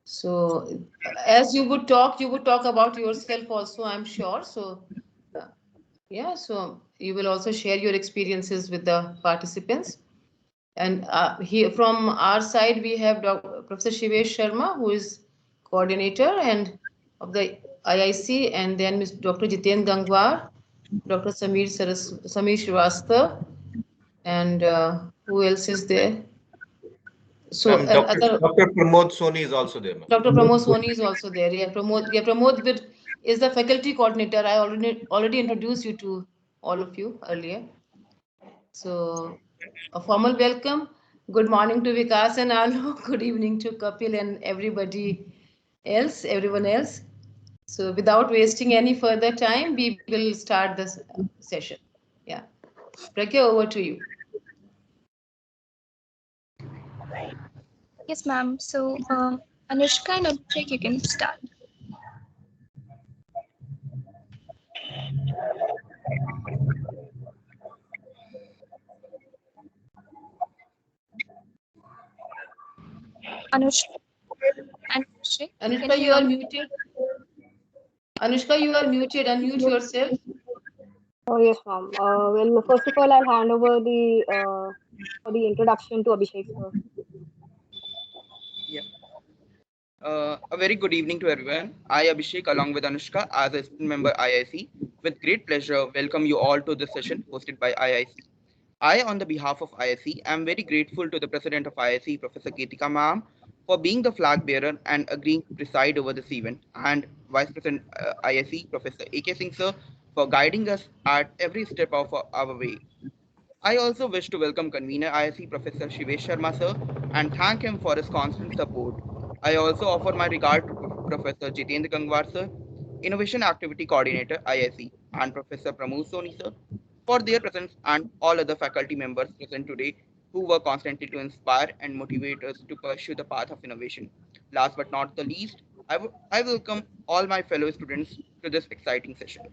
So as you would talk about yourself also, I'm sure. So uh, yeah, so you will also share your experiences with the participants. And here from our side, we have Professor Shivesh Sharma, who is coordinator and of the IIC, and then Dr. Jiten Gangwar, Dr. Samir Shrivastava, and who else is there? So Ma'am, other Dr. Pramod Soni is also there, ma'am. Dr. Pramod Soni is also there. Yeah, Pramod is the faculty coordinator. I already introduced you to all of you earlier. So a formal welcome. Good morning to Vikas and Alok. Good evening to Kapil and everyone else. So without wasting any further time, we will start this session. Yeah. Pragya, over to you. Yes, ma'am. So, Anushka and Abhishek, you can start. Anushka and Abhishek, can Anushka, you you hear are me? muted. Anushka, you are muted. Unmute yourself. Oh, yes, ma'am. Well, first of all, I'll hand over the for the introduction to Abhishek, sir. Yeah. A very good evening to everyone. I, Abhishek, along with Anushka, as a student member IIC, with great pleasure, welcome you all to this session hosted by IIC. I, on the behalf of IIC, am very grateful to the President of IIC, Professor Ketika Ma'am, for being the flag bearer and agreeing to preside over this event, and Vice President IIC, Professor A.K. Singh sir, for guiding us at every step of our way. I also wish to welcome convener IIC Professor Shivesh Sharma sir and thank him for his constant support. I also offer my regard to Professor Jitendra Gangwar sir, Innovation Activity Coordinator IIC, and Professor Pramod Soni sir for their presence and all other faculty members present today who work constantly to inspire and motivate us to pursue the path of innovation. Last but not the least, I welcome all my fellow students to this exciting session.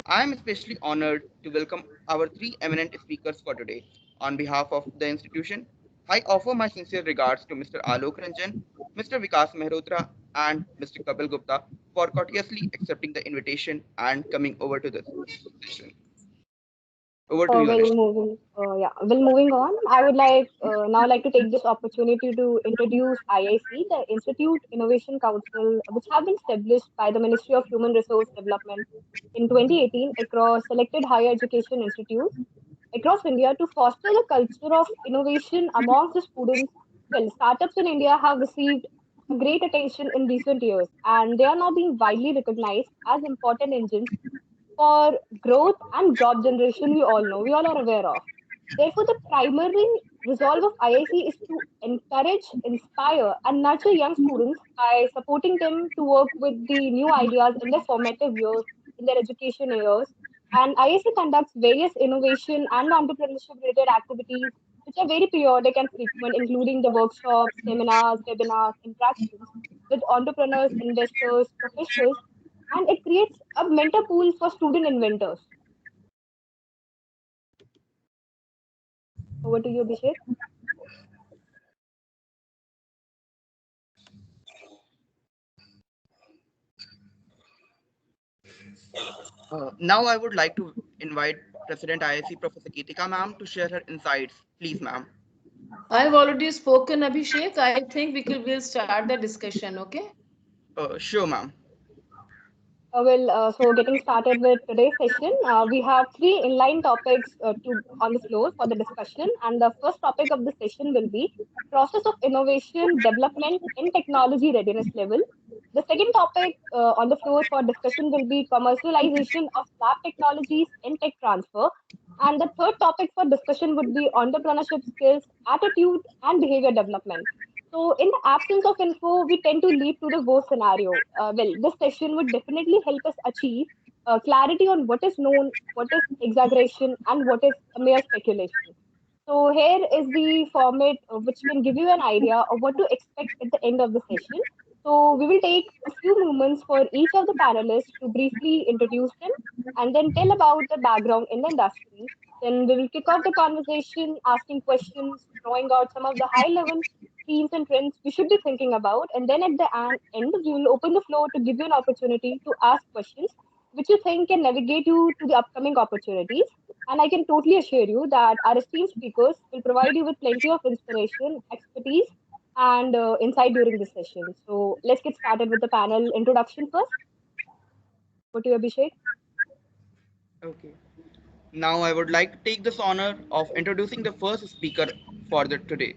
I am especially honored to welcome our three eminent speakers for today. On behalf of the institution, I offer my sincere regards to Mr. Alok Ranjan, Mr. Vikas Mehrotra, and Mr. Kapil Gupta for courteously accepting the invitation and coming over to this session. Over to you, Anushka. Moving on, I would like to take this opportunity to introduce IIC, the Institute Innovation Council, which have been established by the Ministry of Human Resource Development in 2018 across selected higher education institutes across India to foster the culture of innovation amongst the students. Well, startups in India have received great attention in recent years, and they are now being widely recognized as important engines for growth and job generation. We all are aware of. Therefore, the primary resolve of IIC is to encourage, inspire, and nurture young students by supporting them to work with the new ideas in their formative years, in their education years. And IIC conducts various innovation and entrepreneurship related activities which are very periodic and frequent, including the workshops, seminars, webinars, interactions with entrepreneurs, investors, professionals, and it creates a mentor pool for student inventors. Over to you, Abhishek. Now I would like to invite President IIC Professor Ketika ma'am to share her insights. Please, ma'am. I've already spoken, Abhishek. I think will start the discussion. Okay. Sure, ma'am. So getting started with today's session, we have three inline topics to on the floor for the discussion, and the first topic of the session will be process of innovation development in technology readiness level. The second topic on the floor for discussion will be commercialization of lab technologies in tech transfer, and the third topic for discussion would be entrepreneurship skills, attitude, and behavior development. So, in the absence of info, we tend to leap to the go scenario. This session would definitely help us achieve clarity on what is known, what is exaggeration, and what is a mere speculation. So, here is the format which can give you an idea of what to expect at the end of the session. So, we will take a few moments for each of the panelists to briefly introduce them and then tell about the background in the industry. Then we will kick off the conversation, asking questions, drawing out some of the high level themes and trends we should be thinking about. And then at the end, we will open the floor to give you an opportunity to ask questions which you think can navigate you to the upcoming opportunities. And I can totally assure you that our esteemed speakers will provide you with plenty of inspiration, expertise, and insight during this session. So let's get started with the panel introduction first. Over to you, Abhishek. Okay. Now I would like to take this honor of introducing the first speaker for the today,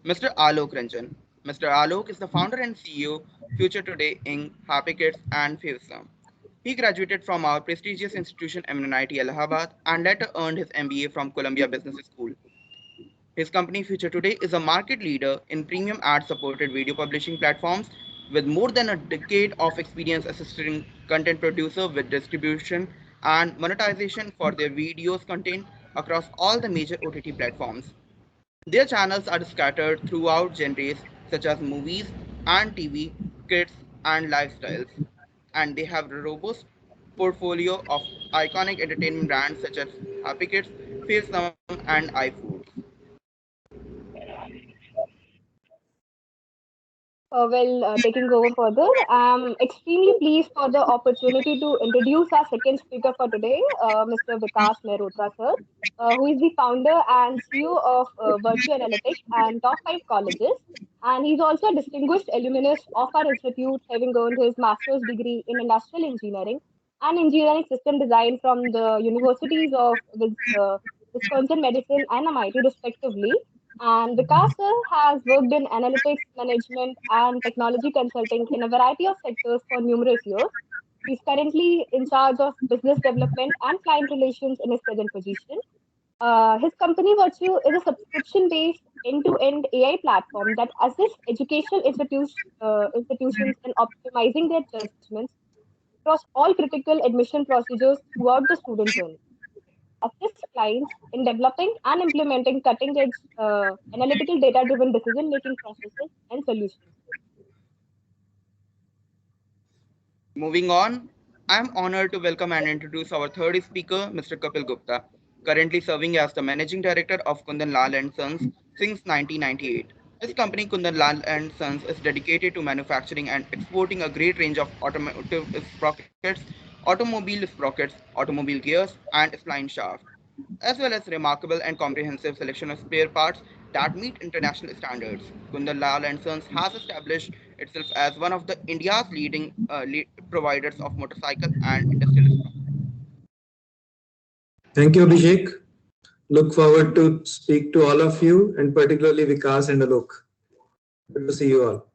Mr. Alok Ranjan. Mr. Alok is the founder and CEO Future Today Inc., Happykids and Fawesome. He graduated from our prestigious institution MNIT Allahabad and later earned his MBA from Columbia Business School. His company Future Today is a market leader in premium ad-supported video publishing platforms with more than a decade of experience assisting content producers with distribution and monetization for their videos content across all the major OTT platforms. Their channels are scattered throughout genres such as movies and TV, kids, and lifestyles, and they have a robust portfolio of iconic entertainment brands such as Happy Kids, Fearsome, and iFoods. Taking over further, I'm extremely pleased for the opportunity to introduce our second speaker for today, Mr. Vikas Mehrotra, sir, who is the founder and CEO of Virtue Analytics and Top 5 Colleges. And he's also a distinguished alumnus of our institute, having earned his master's degree in industrial engineering and engineering system design from the universities of Wisconsin Medicine and MIT, respectively. And Vikas sir has worked in analytics, management, and technology consulting in a variety of sectors for numerous years. He's currently in charge of business development and client relations in his present position. His company Virtue is a subscription-based end-to-end AI platform that assists educational institutions in optimizing their judgments across all critical admission procedures throughout the student journey. Assist clients in developing and implementing cutting edge analytical data driven decision making processes and solutions. Moving on, I am honored to welcome and introduce our third speaker, Mr. Kapil Gupta, currently serving as the Managing Director of Kundan Lal and Sons since 1998. His company Kundan Lal and Sons is dedicated to manufacturing and exporting a great range of automotive sprockets, automobile gears, and spline shafts, as well as remarkable and comprehensive selection of spare parts that meet international standards. Kundal Lal and Sons has established itself as one of the India's leading providers of motorcycle and industrial stock. Thank you, Abhishek. Look forward to speak to all of you, and particularly Vikas and Alok. Good to see you all.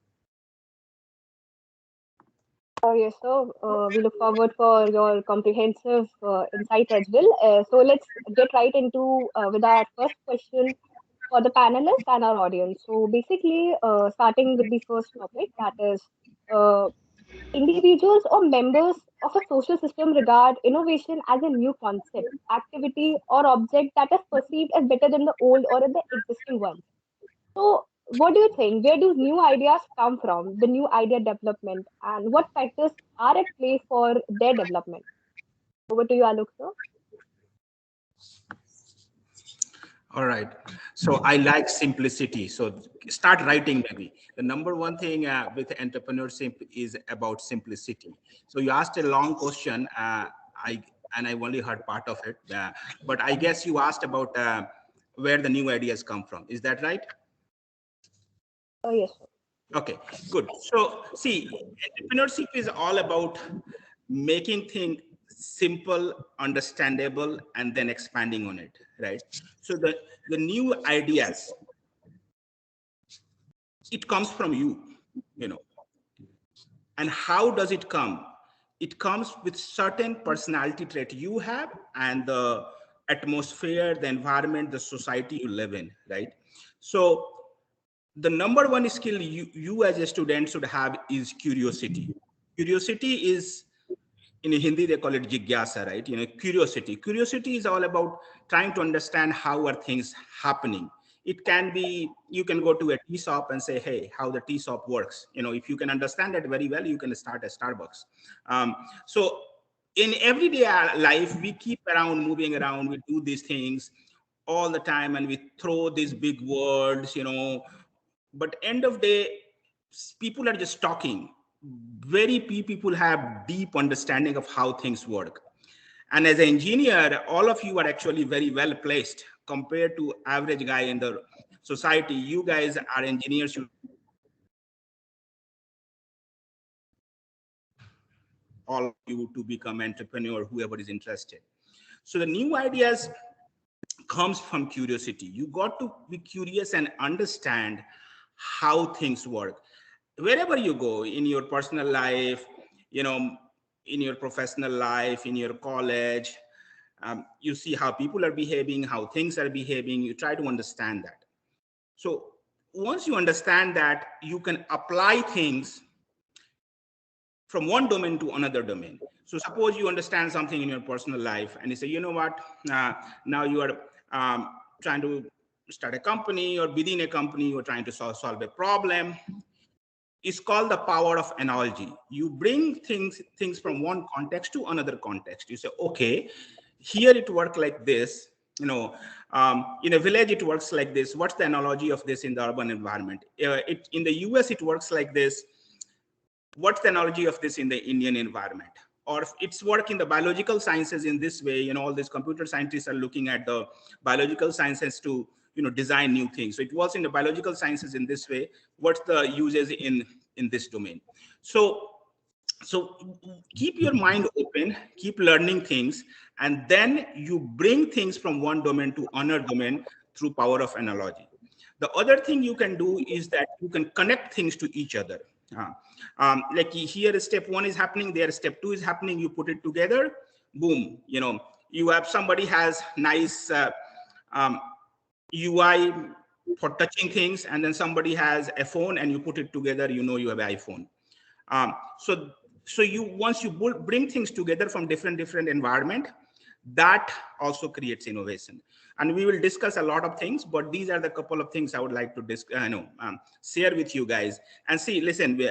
Yes, so we look forward for your comprehensive insights as well. So let's get right into with our first question for the panelists and our audience. So basically, starting with the first topic, that is uh, individuals or members of a social system regard innovation as a new concept, activity, or object that is perceived as better than the old or the existing one. So, what do you think? Where do new ideas come from? The new idea development, and what factors are at play for their development? Over to you, Alok, sir. All right. So I like simplicity. So start writing maybe. The number one thing with entrepreneurship is about simplicity. So you asked a long question. I've only heard part of it, but I guess you asked about where the new ideas come from. Is that right? Oh, yes, sir. Okay, good. So see, entrepreneurship is all about making things simple, understandable, and then expanding on it, right? So the new ideas, it comes from you know. And how does it come? It comes with certain personality trait you have and the atmosphere, the environment, the society you live in, right? So the number one skill you as a student should have is curiosity. Curiosity is, in Hindi, they call it jigyasa, right? You know, curiosity. Curiosity is all about trying to understand how are things happening. It can be, you can go to a tea shop and say, hey, how the tea shop works. You know, if you can understand that very well, you can start a Starbucks. So in everyday life, we keep around, moving around, we do these things all the time, and we throw these big words, you know, but end of day, people are just talking. Very few people have deep understanding of how things work. And as an engineer, all of you are actually very well placed compared to average guy in the society. You guys are engineers. All of you to become entrepreneur, whoever is interested. So the new ideas comes from curiosity. You got to be curious and understand how things work. Wherever you go in your personal life, in your professional life, in your college, you see how people are behaving, how things are behaving. You try to understand that. So once you understand that, you can apply things from one domain to another domain. So suppose you understand something in your personal life and you say, you know what, now you are trying to start a company, or within a company, you're trying to solve a problem. It's called the power of analogy. You bring things from one context to another context. You say, okay, here it works like this. In a village, it works like this. What's the analogy of this in the urban environment? In the US, it works like this. What's the analogy of this in the Indian environment? Or if it's work in the biological sciences in this way, all these computer scientists are looking at the biological sciences to design new things. So it was in the biological sciences in this way. What's the uses in this domain? So keep your mind open, keep learning things, and then you bring things from one domain to another domain through power of analogy. The other thing you can do is that you can connect things to each other. Like here, step one is happening, there step two is happening. You put it together, boom. You have somebody has nice UI for touching things, and then somebody has a phone, and you put it together. You have an iPhone. So once you bring things together from different environment, that also creates innovation. And we will discuss a lot of things, but these are the couple of things I would like to share with you guys. And see, listen, we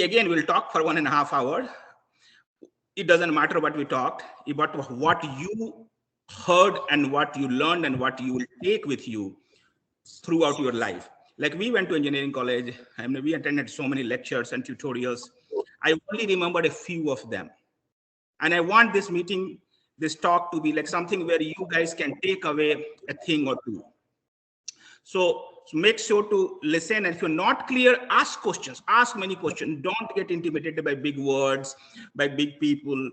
again will talk for 1.5 hours. It doesn't matter what we talked, but what you heard and what you learned and what you will take with you throughout your life. Like we went to engineering college, and we attended so many lectures and tutorials. I only remembered a few of them. And I want this meeting, this talk to be like something where you guys can take away a thing or two. So make sure to listen. And if you're not clear, ask questions, ask many questions. Don't get intimidated by big words, by big people.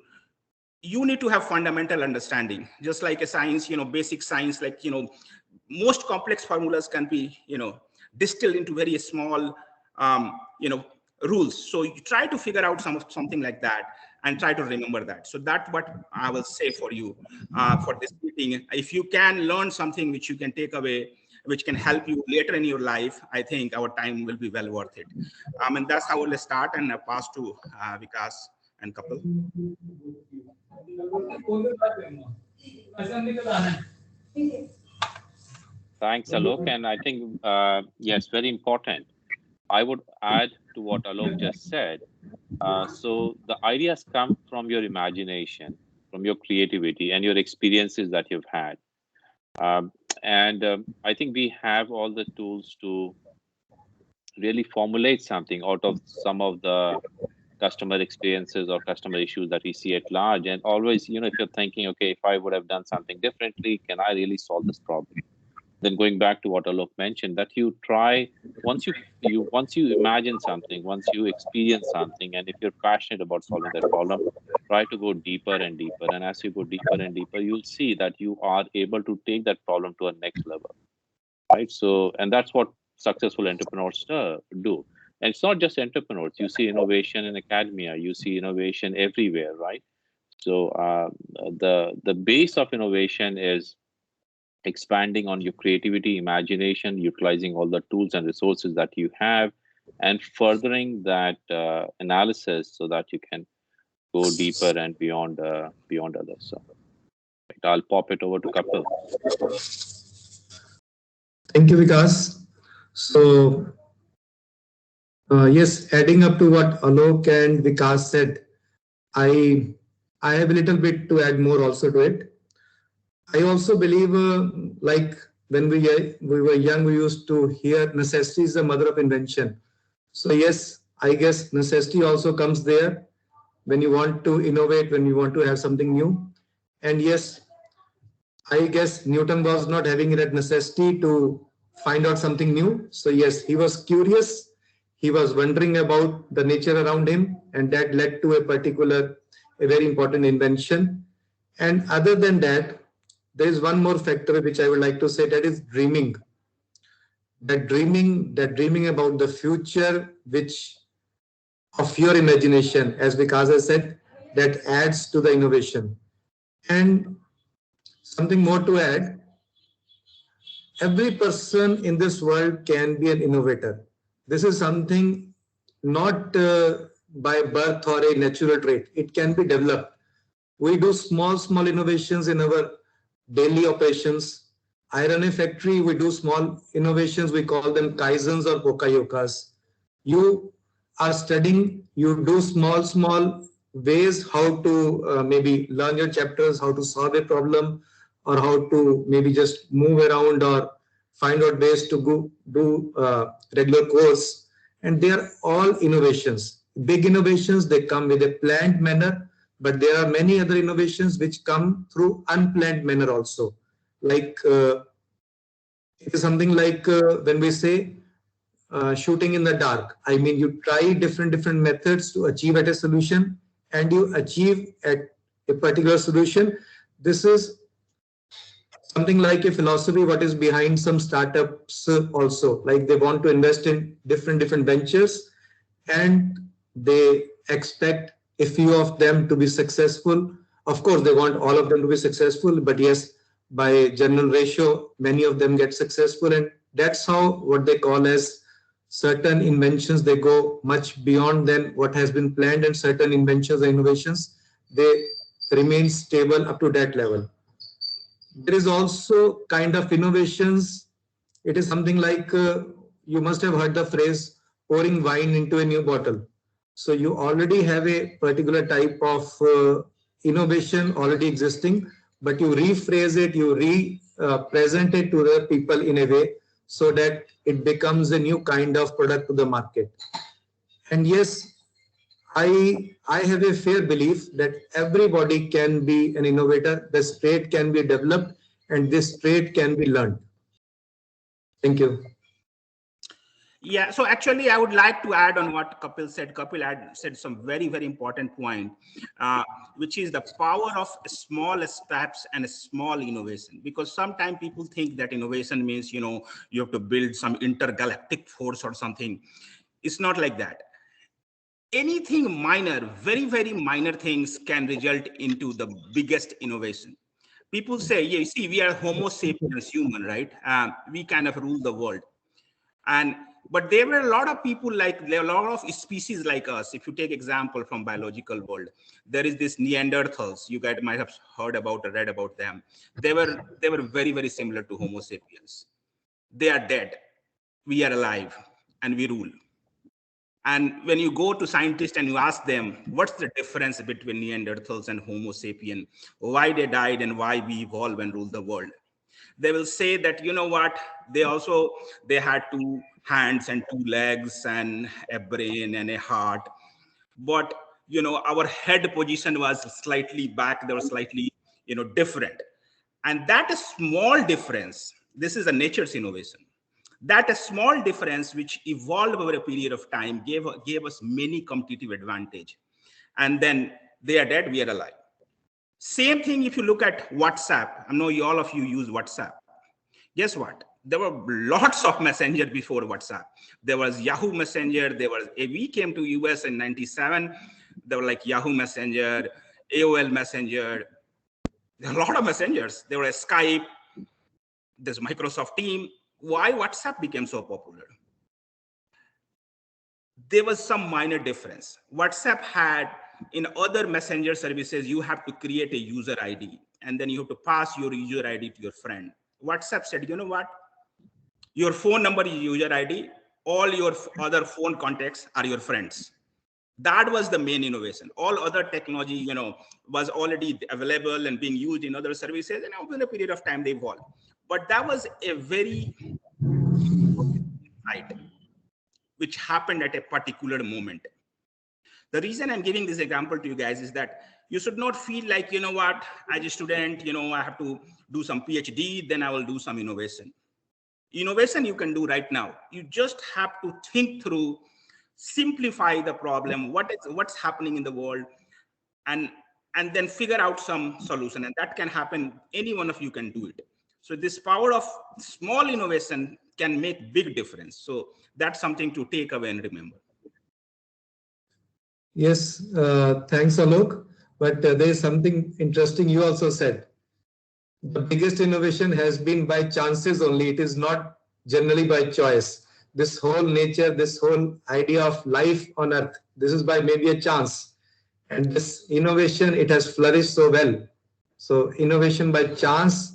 You need to have fundamental understanding, just like a science, basic science, like, most complex formulas can be, distilled into very small, rules. So you try to figure out something like that and try to remember that. So that's what I will say for you for this meeting. If you can learn something which you can take away, which can help you later in your life, I think our time will be well worth it. And that's how we'll start, and I pass to Vikas and Kapil. Thanks, Alok. And I think, yes, very important. I would add to what Alok just said. So the ideas come from your imagination, from your creativity and your experiences that you've had. I think we have all the tools to really formulate something out of some of the customer experiences or customer issues that we see at large. And always, if you're thinking, okay, if I would have done something differently, can I really solve this problem? Then going back to what Alok mentioned, that you try, once you imagine something, once you experience something, and if you're passionate about solving that problem, try to go deeper and deeper. And as you go deeper and deeper, you'll see that you are able to take that problem to a next level, right? So, and that's what successful entrepreneurs do. And it's not just entrepreneurs. You see innovation in academia. You see innovation everywhere, right? So the base of innovation is expanding on your creativity, imagination, utilizing all the tools and resources that you have, and furthering that analysis so that you can go deeper and beyond others. So I'll pop it over to Kapil. Thank you, Vikas. So yes, adding up to what Alok and Vikas said, I have a little bit to add more also to it. I also believe like when we were young, we used to hear necessity is the mother of invention. So yes, I guess necessity also comes there when you want to innovate, when you want to have something new. And yes, I guess Newton was not having that necessity to find out something new. So yes, he was curious. He was wondering about the nature around him, and that led to a very important invention. And other than that, there is one more factor which I would like to say, that is dreaming. That dreaming about the future, which of your imagination, as Vikas has said, that adds to the innovation. And something more to add, every person in this world can be an innovator. This is something not by birth or a natural trait. It can be developed. We do small innovations in our daily operations. I run a factory, we do small innovations, we call them kaizens or pokayokas. You are studying, you do small ways how to maybe learn your chapters, how to solve a problem, or how to maybe just move around or find out ways to go do regular course. And they are all innovations. Big innovations, they come with a planned manner, but there are many other innovations which come through unplanned manner also. Like it is something like when we say shooting in the dark. I mean, you try different methods to achieve at a solution, and you achieve at a particular solution. This is something like a philosophy what is behind some startups also. Like they want to invest in different ventures, and they expect a few of them to be successful. Of course, they want all of them to be successful, but yes, by general ratio, many of them get successful, and that's how what they call as certain inventions, they go much beyond than what has been planned, and certain inventions or innovations, they remain stable up to that level. There is also kind of innovations. It is something like you must have heard the phrase pouring wine into a new bottle. So you already have a particular type of innovation already existing, but you rephrase it, you present it to the people in a way so that it becomes a new kind of product to the market. And yes, I have a fair belief that everybody can be an innovator. This trait can be developed, and this trait can be learned. Thank you. Yeah, so actually, I would like to add on what Kapil said. Kapil said some very important point, which is the power of small steps and small innovation. Because sometimes people think that innovation means, you have to build some intergalactic force or something. It's not like that. Anything minor, very minor things can result into the biggest innovation. People say, yeah, you see, we are Homo sapiens human, right? We kind of rule the world. But there were a lot of people there are a lot of species like us. If you take example from biological world, there is this Neanderthals. You guys might have heard about or read about them. They were very similar to Homo sapiens. They are dead. We are alive, and we rule. And when you go to scientists and you ask them, what's the difference between Neanderthals and Homo sapien, why they died and why we evolved and rule the world? They will say that, you know what, they had 2 hands and 2 legs and a brain and a heart. But, our head position was slightly back. They were slightly, different. And that small difference, this is a nature's innovation. That a small difference which evolved over a period of time gave us many competitive advantage. And then they are dead, we are alive. Same thing if you look at WhatsApp. I know all of you use WhatsApp. Guess what? There were lots of messenger before WhatsApp. There was Yahoo Messenger. We came to US in 97. There were like Yahoo Messenger, AOL Messenger. There are a lot of messengers. There were Skype. There's Microsoft Teams. Why WhatsApp became so popular? There was some minor difference. WhatsApp had, in other messenger services, you have to create a user ID, and then you have to pass your user ID to your friend. WhatsApp said, you know what? Your phone number is user ID. All your other phone contacts are your friends. That was the main innovation. All other technology, was already available and being used in other services, and over a period of time they evolved. But that was a very insight which happened at a particular moment. The reason I'm giving this example to you guys is that you should not feel like, you know what, as a student, you know, I have to do some PhD, then I will do some innovation. Innovation you can do right now. You just have to think through, simplify the problem, what's happening in the world, and then figure out some solution. And that can happen, any one of you can do it. So this power of small innovation can make big difference. So that's something to take away and remember. Yes, thanks, Alok. But there is something interesting you also said. The biggest innovation has been by chances only. It is not generally by choice. This whole nature, this whole idea of life on earth, this is by maybe a chance. And this innovation, it has flourished so well. So innovation by chance,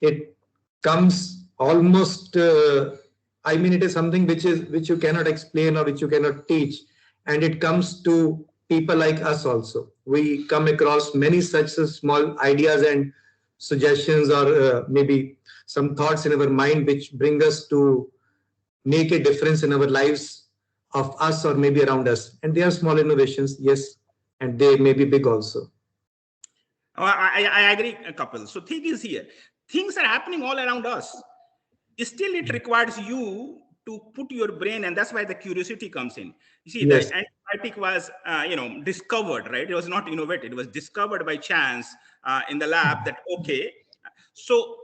it comes almost, I mean, it is something which you cannot explain or which you cannot teach. And it comes to people like us also. We come across many such small ideas and suggestions, or maybe some thoughts in our mind which bring us to make a difference in our lives of us or maybe around us. And they are small innovations, yes, and they may be big also. I agree, a couple. So thing is here, things are happening all around us. Still, it requires you to put your brain, and that's why the curiosity comes in. You see, Yes. the antibiotic was, discovered, right? It was not innovated. It was discovered by chance in the lab that, okay, so,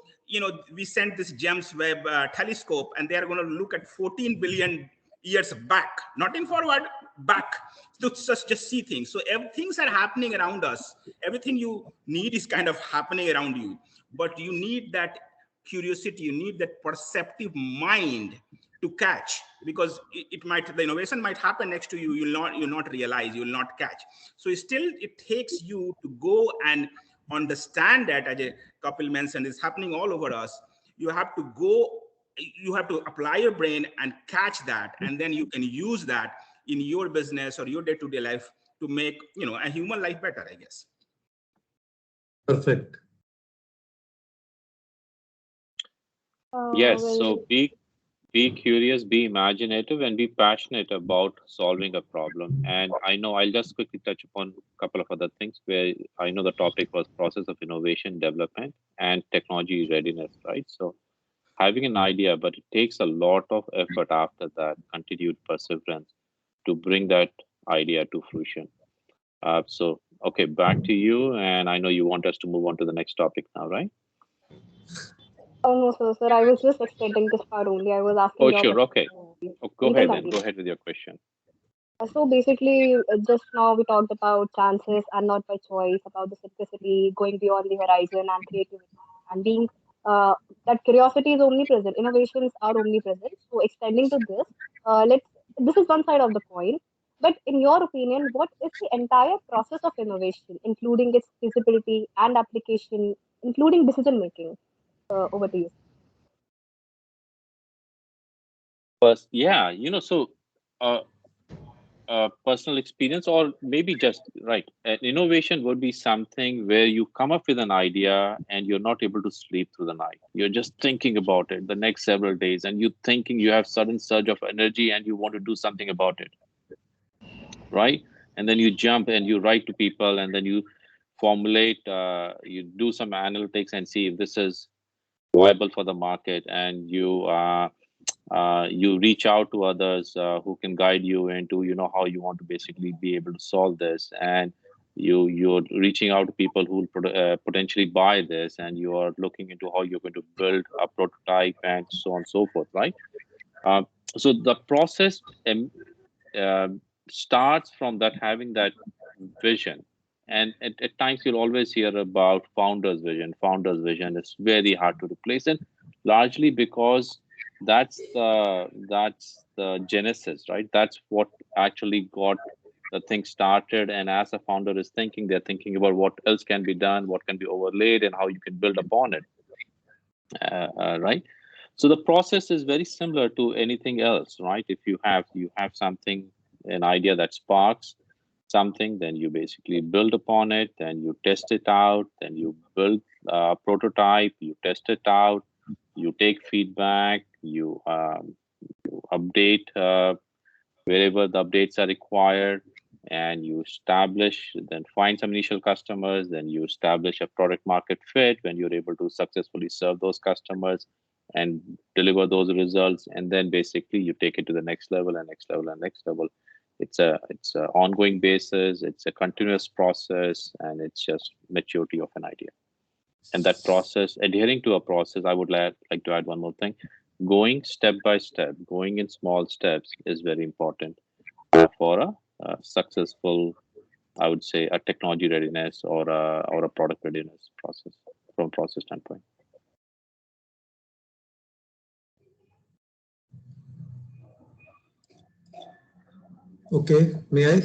we sent this James Webb telescope, and they are going to look at 14 billion years back, not in forward, back, to just see things. So things are happening around us. Everything you need is kind of happening around you, but you need that curiosity, you need that perceptive mind to catch, because the innovation might happen next to you, you'll not realize, you'll not catch. So still it takes you to go and understand that, as a couple mentioned, is happening all over us. You have to apply your brain and catch that, and then you can use that in your business or your day-to-day life to make a human life better, I guess. Perfect. Yes, Well, so be curious, be imaginative, and be passionate about solving a problem. And I know I'll just quickly touch upon a couple of other things where I know the topic was process of innovation, development, and technology readiness, right? So having an idea, but it takes a lot of effort after that, continued perseverance to bring that idea to fruition. So, okay, back to you. And I know you want us to move on to the next topic now, right? oh no, sir, I was just extending this part only. I was asking Oh, your sure. question. Okay. Oh, go You can ahead then. Go continue. ahead with your question. So basically, just now we talked about chances and not by choice, about the simplicity, going beyond the horizon, and creativity, and being uh, that curiosity is omnipresent. Innovations are omnipresent. So extending to this, this is one side of the coin. But in your opinion, what is the entire process of innovation, including its feasibility and application, including decision making? Over to you. First, yeah, so uh, personal experience, or maybe just right. Innovation would be something where you come up with an idea and you're not able to sleep through the night. You're just thinking about it the next several days, and you're thinking you have sudden surge of energy and you want to do something about it, right? And then you jump and you write to people, and then you formulate, you do some analytics and see if this is viable for the market, and you reach out to others who can guide you into how you want to basically be able to solve this, and you're reaching out to people who will potentially buy this, and you are looking into how you're going to build a prototype and so on and so forth, right? Um, so the process uh, starts from that, having that vision. And at times you'll always hear about founders vision. Founders vision is very hard to replace, and largely because that's the genesis, right? That's what actually got the thing started. And as a founder is thinking, they're thinking about what else can be done, what can be overlaid, and how you can build upon it, right? So the process is very similar to anything else, right? If you have something, an idea that sparks something, then you basically build upon it, then you test it out, then you build a prototype, you test it out, You take feedback, you update wherever the updates are required, and you establish, then find some initial customers, then you establish a product market fit when you're able to successfully serve those customers and deliver those results, and then basically you take it to the next level and next level and next level. It's a ongoing basis, it's a continuous process, and it's just maturity of an idea. And that process, adhering to a process, I would like to add one more thing. Going step by step, going in small steps is very important for a successful, I would say, a technology readiness or a product readiness process from process standpoint. Okay, may I?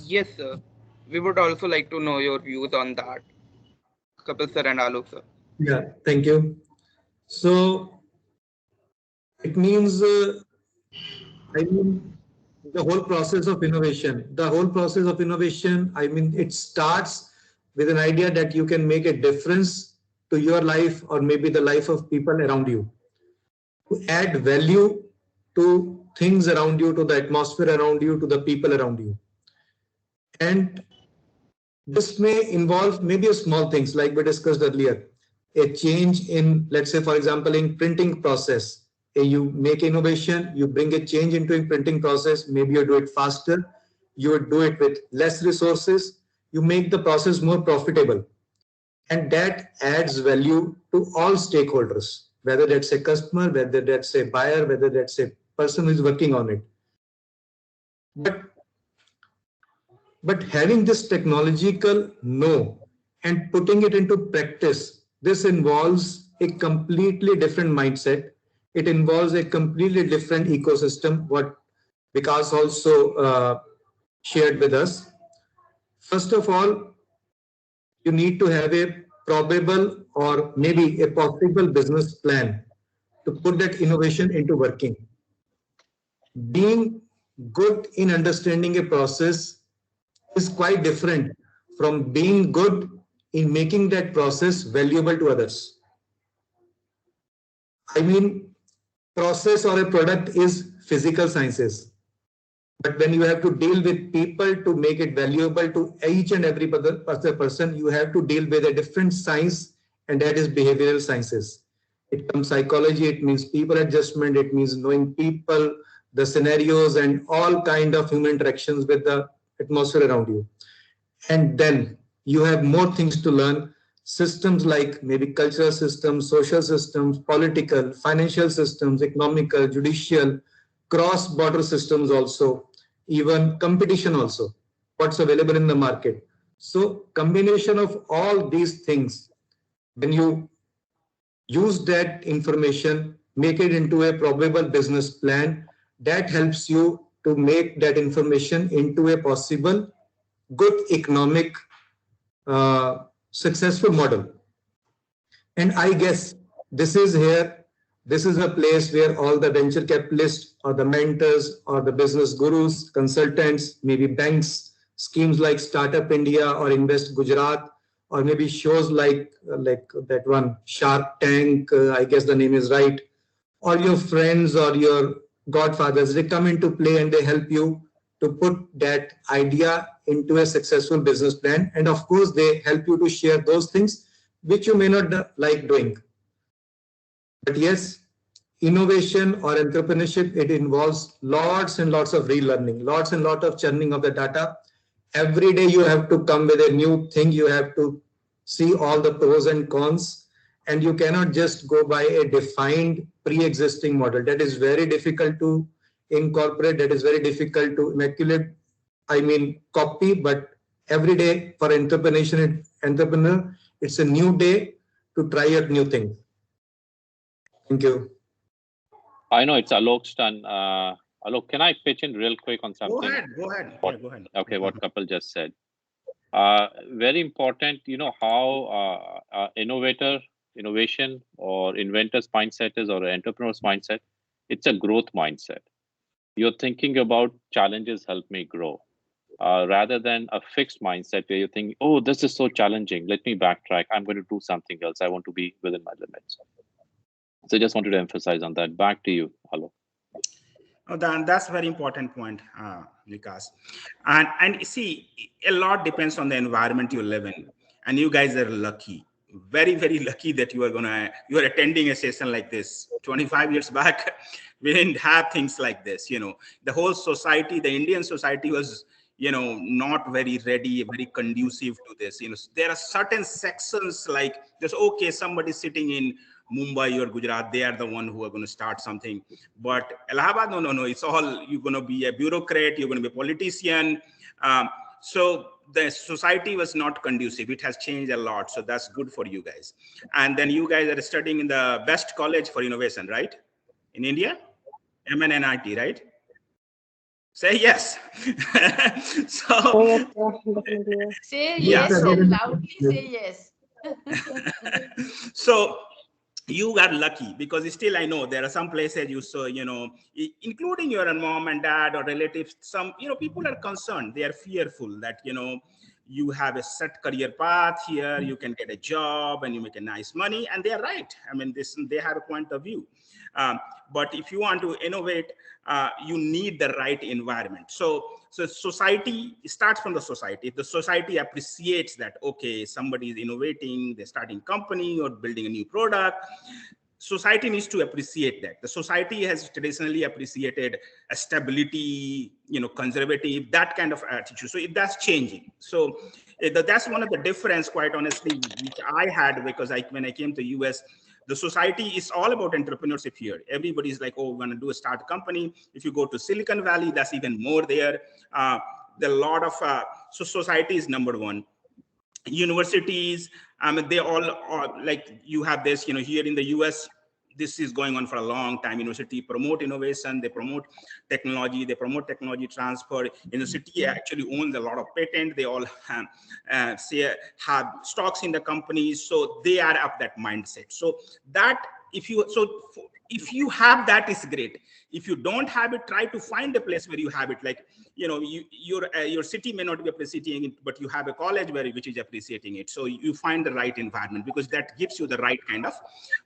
Yes, sir. We would also like to know your views on that, Kapil sir and Alok sir. Yeah, thank you. So it means, I mean, the whole process of innovation. The whole process of innovation, I mean, it starts with an idea that you can make a difference to your life or maybe the life of people around you. To add value to things around you, to the atmosphere around you, to the people around you. And this may involve maybe a small things like we discussed earlier, a change in, let's say, for example, in printing process. You make innovation, you bring a change into a printing process, maybe you do it faster, you do it with less resources, you make the process more profitable. And that adds value to all stakeholders, whether that's a customer, whether that's a buyer, whether that's a person who is working on it. But having this technological know and putting it into practice, this involves a completely different mindset. It involves a completely different ecosystem, what Vikas also shared with us. First of all, you need to have a probable or maybe a possible business plan to put that innovation into working. Being good in understanding a process is quite different from being good in making that process valuable to others. I mean, process or a product is physical sciences. But when you have to deal with people to make it valuable to each and every other person, you have to deal with a different science, and that is behavioral sciences. It comes psychology, it means people adjustment, it means knowing people, the scenarios, and all kind of human interactions with the atmosphere around you. And then you have more things to learn, systems like maybe cultural systems, social systems, political, financial systems, economical, judicial, cross-border systems also, even competition also, what's available in the market. So combination of all these things, when you use that information, make it into a probable business plan, that helps you to make that information into a possible good economic successful model. And I guess this is a place where all the venture capitalists or the mentors or the business gurus, consultants, maybe banks, schemes like Startup India or Invest Gujarat, or maybe shows like that one Shark Tank, I guess the name is right, or your friends or your godfathers, they come into play and they help you to put that idea into a successful business plan. And of course, they help you to share those things which you may not like doing. But yes, innovation or entrepreneurship, it involves lots and lots of relearning, lots and lots of churning of the data. Every day you have to come with a new thing. You have to see all the pros and cons, and you cannot just go by a defined pre-existing model. That is very difficult to incorporate. That is very difficult to immaculate, copy. But every day for entrepreneur, it's a new day to try out new things. Thank you. I know it's Alok's turn. Alok, can I pitch in real quick on something? Go ahead. Go ahead. Okay, what Kapil just said. Very important, how innovation or inventor's mindset is, or entrepreneur's mindset. It's a growth mindset. You're thinking about challenges help me grow, rather than a fixed mindset where you think, oh, this is so challenging, let me backtrack, I'm going to do something else, I want to be within my limits. So just wanted to emphasize on that. Back to you, Alok. Oh, that's a very important point, Vikas. And see, a lot depends on the environment you live in. And you guys are lucky, very, very lucky that you are attending a session like this. 25 years back, we didn't have things like this. The whole society, the Indian society was, not very ready, very conducive to this. There are certain sections like there's okay, somebody sitting in Mumbai or Gujarat, they are the one who are going to start something. But Allahabad, no. It's all, you're going to be a bureaucrat, you're going to be a politician. So the society was not conducive. It has changed a lot. So that's good for you guys. And then you guys are studying in the best college for innovation, right? In India? MNNIT, right? Say yes. So Say Yeah. yes and loudly say yes. So you got lucky, because still I know there are some places you saw, including your mom and dad or relatives, some, people are concerned. They are fearful that, you have a set career path here, you can get a job and you make a nice money. And they are right. I mean, they have a point of view. But if you want to innovate, you need the right environment. So society starts from the society. If the society appreciates that, okay, somebody is innovating, they're starting company or building a new product, society needs to appreciate that. The society has traditionally appreciated a stability, conservative, that kind of attitude. So that's changing. So that's one of the difference, quite honestly, which I had, because when I came to US, the society is all about entrepreneurship here. Everybody's like, oh, we're going to start a company. If you go to Silicon Valley, that's even more there. There are a lot of, so society is number one. Universities, they all are like, you have this, here in the US, this is going on for a long time. University promote innovation, they promote technology transfer. University actually owns a lot of patent. They all have stocks in the companies, so they are of that mindset. So that if you have that, is great. If you don't have it, try to find a place where you have it. Like, your city may not be appreciating it, but you have a college which is appreciating it. So you find the right environment, because that gives you the right kind of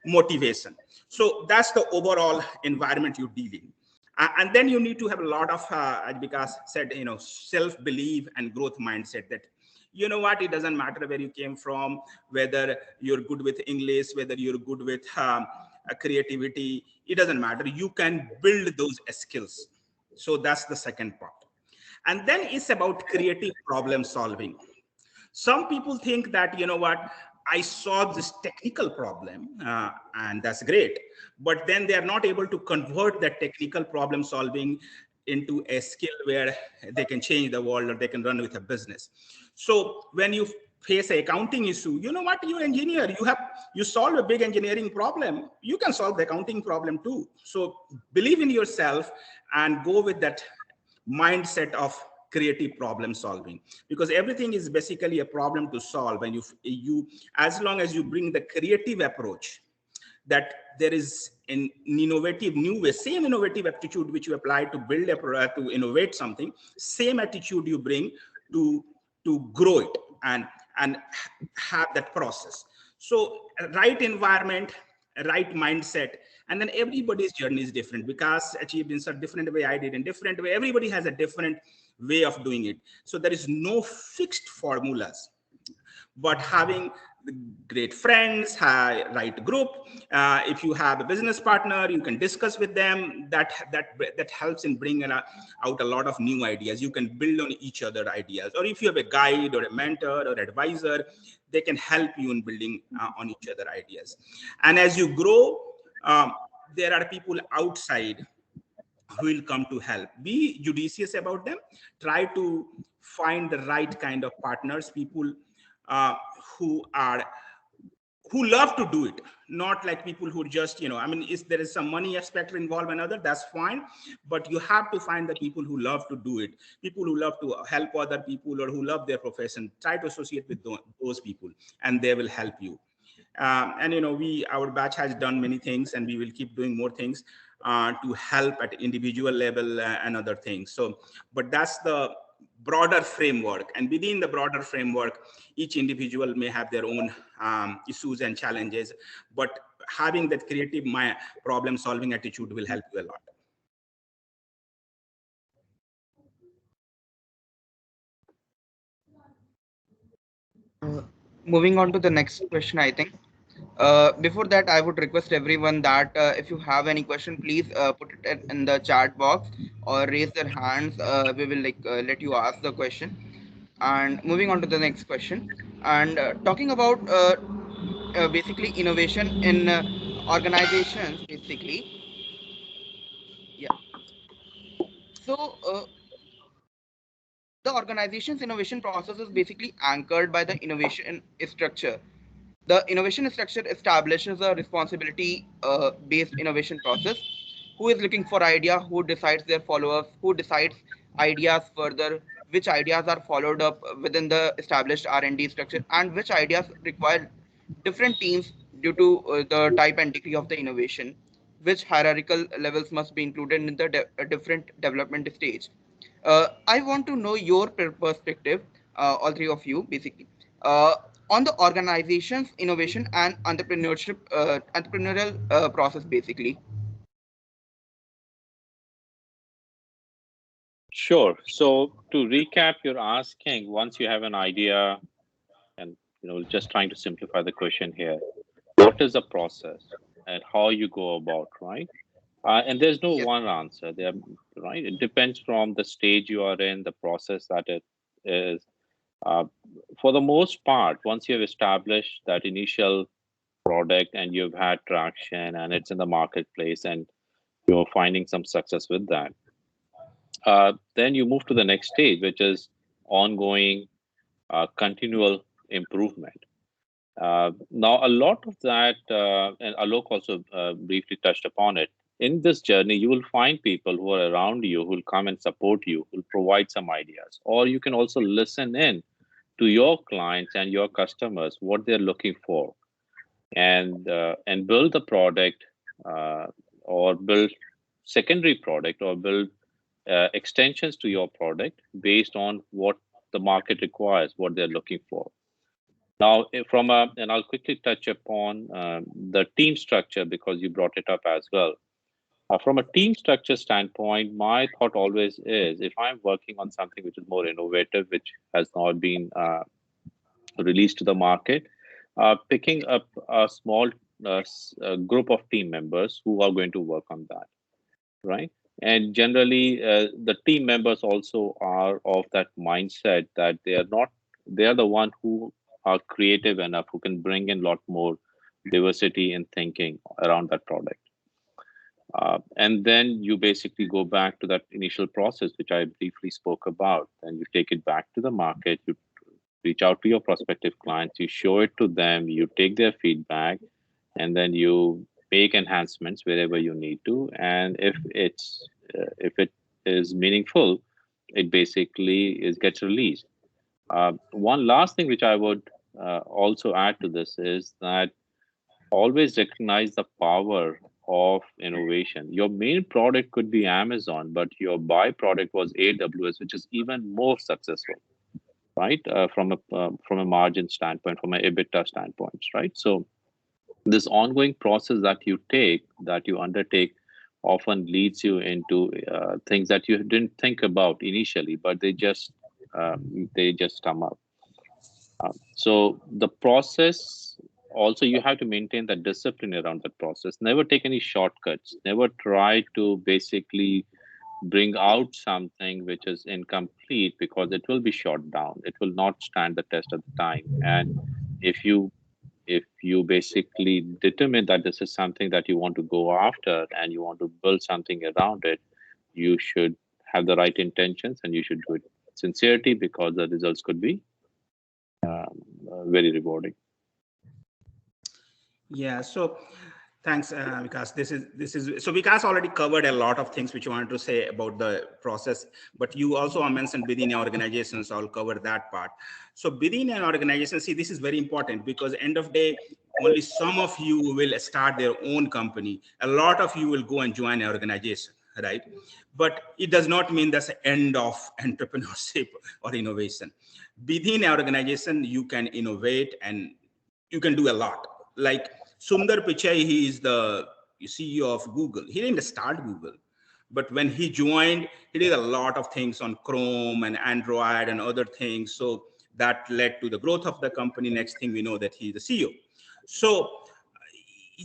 motivation. So that's the overall environment you deal in. And then you need to have a lot of, as Vikas said, self-belief and growth mindset, that you know what, it doesn't matter where you came from, whether you're good with English, whether you're good with creativity, it doesn't matter. You can build those skills. So that's the second part. And then it's about creative problem solving. Some people think that, you know what, I solved this technical problem, and that's great. But then they are not able to convert that technical problem solving into a skill where they can change the world or they can run with a business. So when you face an accounting issue, you know what, you're an engineer, you solve a big engineering problem, you can solve the accounting problem too. So believe in yourself and go with that mindset of creative problem solving, because everything is basically a problem to solve. And you as long as you bring the creative approach, that there is an innovative new way, same innovative attitude which you apply to build a product, to innovate something, same attitude you bring to grow it and have that process. So right environment, right mindset, and then everybody's journey is different. Because achieved in a different way, I did in different way. Everybody has a different way of doing it. So there is no fixed formulas, but having great friends, right group, if you have a business partner, you can discuss with them. That helps in bringing out a lot of new ideas. You can build on each other ideas. Or if you have a guide or a mentor or advisor, they can help you in building on each other ideas. And as you grow, there are people outside who will come to help. Be judicious about them. Try to find the right kind of partners, people who love to do it, not like people who just, I mean, if there is some money aspect involved and other, that's fine, but you have to find the people who love to do it, people who love to help other people or who love their profession. Try to associate with those people, and they will help you. And our batch has done many things, and we will keep doing more things to help at individual level and other things. So, but that's the broader framework, and within the broader framework, each individual may have their own issues and challenges. But having that creative problem solving attitude will help you a lot. Moving on to the next question, I think. Before that, I would request everyone that if you have any question, please put it in the chat box or raise their hands. We will let you ask the question. And moving on to the next question, and talking about basically innovation in organizations, basically. Yeah. So the organization's innovation process is basically anchored by the innovation structure. The innovation structure establishes a responsibility based innovation process. Who is looking for idea, who decides their followers, who decides ideas further, which ideas are followed up within the established R&D structure, and which ideas require different teams due to the type and degree of the innovation, which hierarchical levels must be included in the different development stage. I want to know your perspective, all three of you, basically, on the organization's innovation and entrepreneurial process, basically. Sure. So to recap, you're asking, once you have an idea, and just trying to simplify the question here, what is the process and how you go about, right? And there's no Yes. one answer there, right? It depends from the stage you are in, the process that it is. For the most part, once you have established that initial product and you've had traction and it's in the marketplace and you're finding some success with that, then you move to the next stage, which is ongoing, continual improvement. Now, a lot of that, and Alok also briefly touched upon it, in this journey, you will find people who are around you, who will come and support you, who will provide some ideas. Or you can also listen in to your clients and your customers, what they're looking for, and build the product, or build secondary product, or build extensions to your product based on what the market requires, what they're looking for. Now, and I'll quickly touch upon the team structure because you brought it up as well. From a team structure standpoint, my thought always is, if I'm working on something which is more innovative, which has not been released to the market, picking up a small group of team members who are going to work on that, right? And generally, the team members also are of that mindset that they are the one who are creative enough, who can bring in a lot more diversity in thinking around that product. And then you basically go back to that initial process, which I briefly spoke about, and you take it back to the market, you reach out to your prospective clients, you show it to them, you take their feedback, and then you make enhancements wherever you need to. And if it is meaningful, it basically gets released. One last thing which I would also add to this is that always recognize the power of innovation. Your main product could be Amazon, but your byproduct was AWS, which is even more successful, right? From a margin standpoint, from an EBITDA standpoint, right? So this ongoing process that you undertake, often leads you into things that you didn't think about initially, but they just come up. So the process, also you have to maintain that discipline around that process. Never take any shortcuts. Never try to basically bring out something which is incomplete, because it will be shot down. It will not stand the test of the time. And if you basically determine that this is something that you want to go after and you want to build something around it, you should have the right intentions and you should do it with sincerity, because the results could be very rewarding. Yeah, so thanks, Vikas. This is so Vikas already covered a lot of things which you wanted to say about the process, but you also mentioned within your organization, so I'll cover that part. So within an organization, see, this is very important, because end of day, only some of you will start their own company. A lot of you will go and join an organization, right? But it does not mean that's the end of entrepreneurship or innovation. Within an organization, you can innovate and you can do a lot. Like, Sundar Pichai, he is the CEO of Google. He didn't start Google, but when he joined, he did a lot of things on Chrome and Android and other things. So that led to the growth of the company. Next thing we know that he's the CEO. So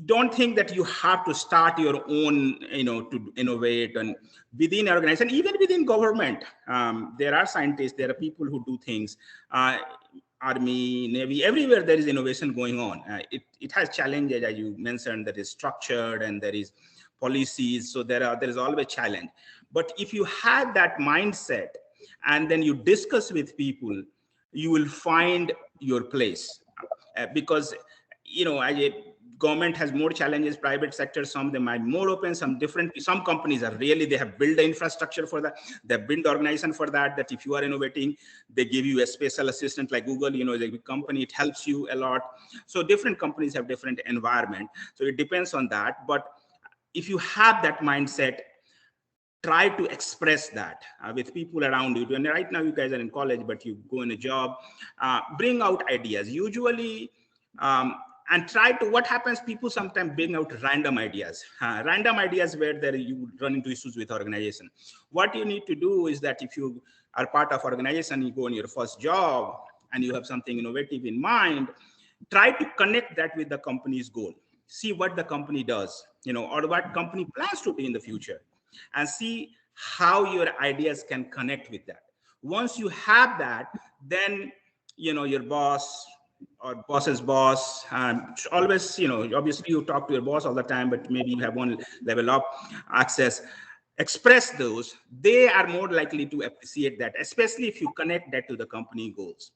don't think that you have to start your own, to innovate. And within organization, even within government, there are scientists, there are people who do things. Army, Navy, everywhere there is innovation going on. It has challenges, as you mentioned, that is structured and there is policies. So there is always challenge. But if you have that mindset and then you discuss with people, you will find your place. Because, as a government has more challenges, private sector, some of them are more open, some different. Some companies are really, they have built the infrastructure for that. They've built the organization for that, that if you are innovating, they give you a special assistant like Google, as a big company, it helps you a lot. So different companies have different environment. So it depends on that. But if you have that mindset, try to express that with people around you. And right now you guys are in college, but you go in a job, bring out ideas. Usually, and try to, what happens, people sometimes bring out random ideas where you run into issues with organization. What you need to do is that if you are part of organization, you go on your first job and you have something innovative in mind, try to connect that with the company's goal. See what the company does, or what company plans to do in the future, and see how your ideas can connect with that. Once you have that, then, your boss or boss's boss, always, obviously you talk to your boss all the time, but maybe you have one level up access, express those. They are more likely to appreciate that, especially if you connect that to the company goals.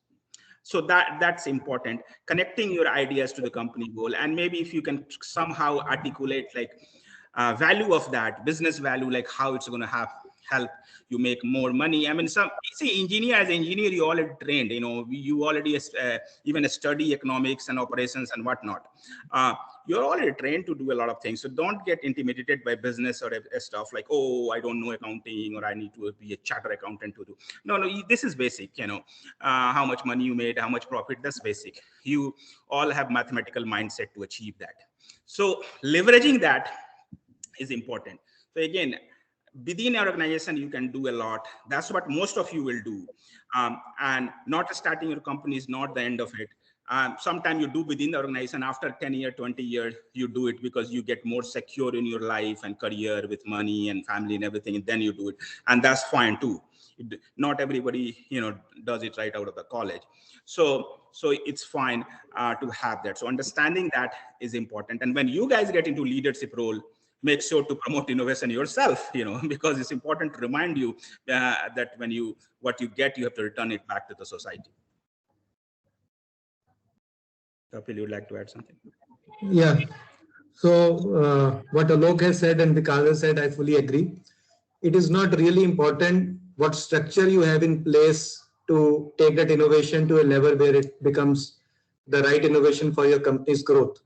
So that's important, connecting your ideas to the company goal. And maybe if you can somehow articulate like value of that, business value, like how it's going to help you make more money. I mean, as an engineer, you already trained, you already even study economics and operations and whatnot. You're already trained to do a lot of things. So don't get intimidated by business or stuff like, oh, I don't know accounting, or I need to be a chartered accountant to do. No, this is basic, how much money you made, how much profit, that's basic. You all have mathematical mindset to achieve that. So leveraging that is important. So again, within your organization, you can do a lot. That's what most of you will do. And not starting your company is not the end of it. Sometimes you do within the organization. After 10 years, 20 years, you do it because you get more secure in your life and career with money and family and everything, and then you do it. And that's fine too. Not everybody, does it right out of the college. So it's fine to have that. So understanding that is important. And when you guys get into leadership role, make sure to promote innovation yourself, because it's important to remind you that what you get, you have to return it back to the society. Kapil, you would like to add something? Yeah. So what Alok has said and Vikas has said, I fully agree. It is not really important what structure you have in place to take that innovation to a level where it becomes the right innovation for your company's growth.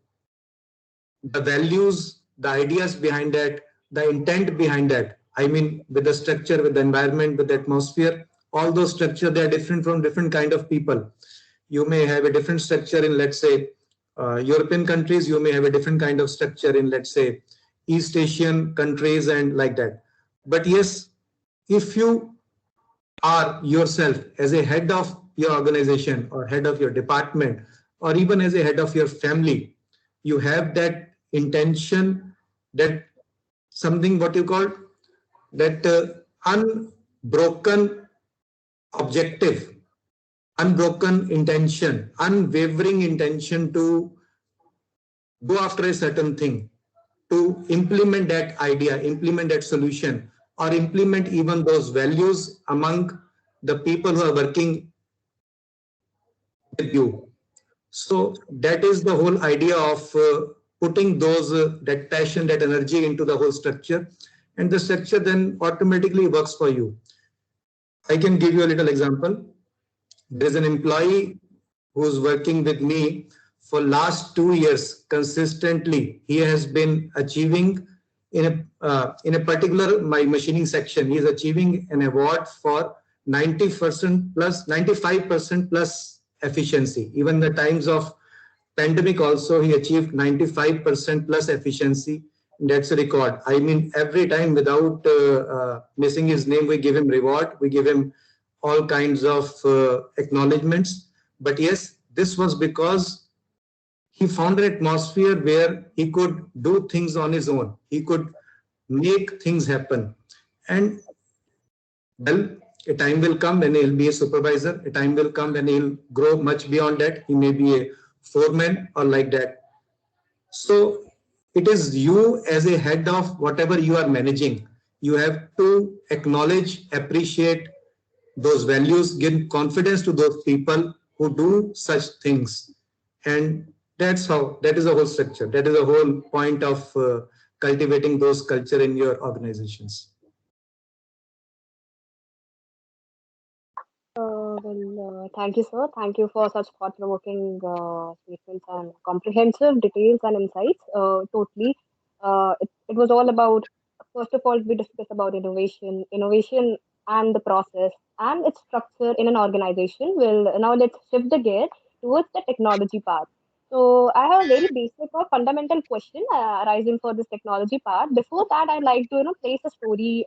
The values, the ideas behind that, the intent behind that, I mean, with the structure, with the environment, with the atmosphere, all those structures, they are different from different kind of people. You may have a different structure in, let's say, European countries. You may have a different kind of structure in, let's say, East Asian countries and like that. But yes, if you are yourself as a head of your organization or head of your department, or even as a head of your family, you have that intention, that something what you call that unbroken objective, unbroken intention, unwavering intention to go after a certain thing, to implement that idea, implement that solution, or implement even those values among the people who are working with you. So that is the whole idea of putting those that passion, that energy into the whole structure, and the structure then automatically works for you. I can give you a little example. There is an employee who's working with me for last 2 years consistently. He has been achieving in a particular my machining section. He is achieving an award for 90% plus 95% plus efficiency. Even the times of pandemic also, he achieved 95% plus efficiency. That's a record. I mean, every time without missing his name, we give him reward. We give him all kinds of acknowledgements. But yes, this was because he found an atmosphere where he could do things on his own. He could make things happen. And well, a time will come when he'll be a supervisor. A time will come when he'll grow much beyond that. He may be a foreman or like that. So it is you as a head of whatever you are managing. You have to acknowledge, appreciate those values, give confidence to those people who do such things. And that's how, that is the whole structure. That is the whole point of cultivating those culture in your organizations. Thank you, sir. Thank you for such thought-provoking statements and comprehensive details and insights. Totally. It was all about, first of all, we discussed about innovation and the process and its structure in an organization. Well, now let's shift the gear towards the technology part. So I have a very basic or fundamental question arising for this technology part. Before that, I'd like to, place a story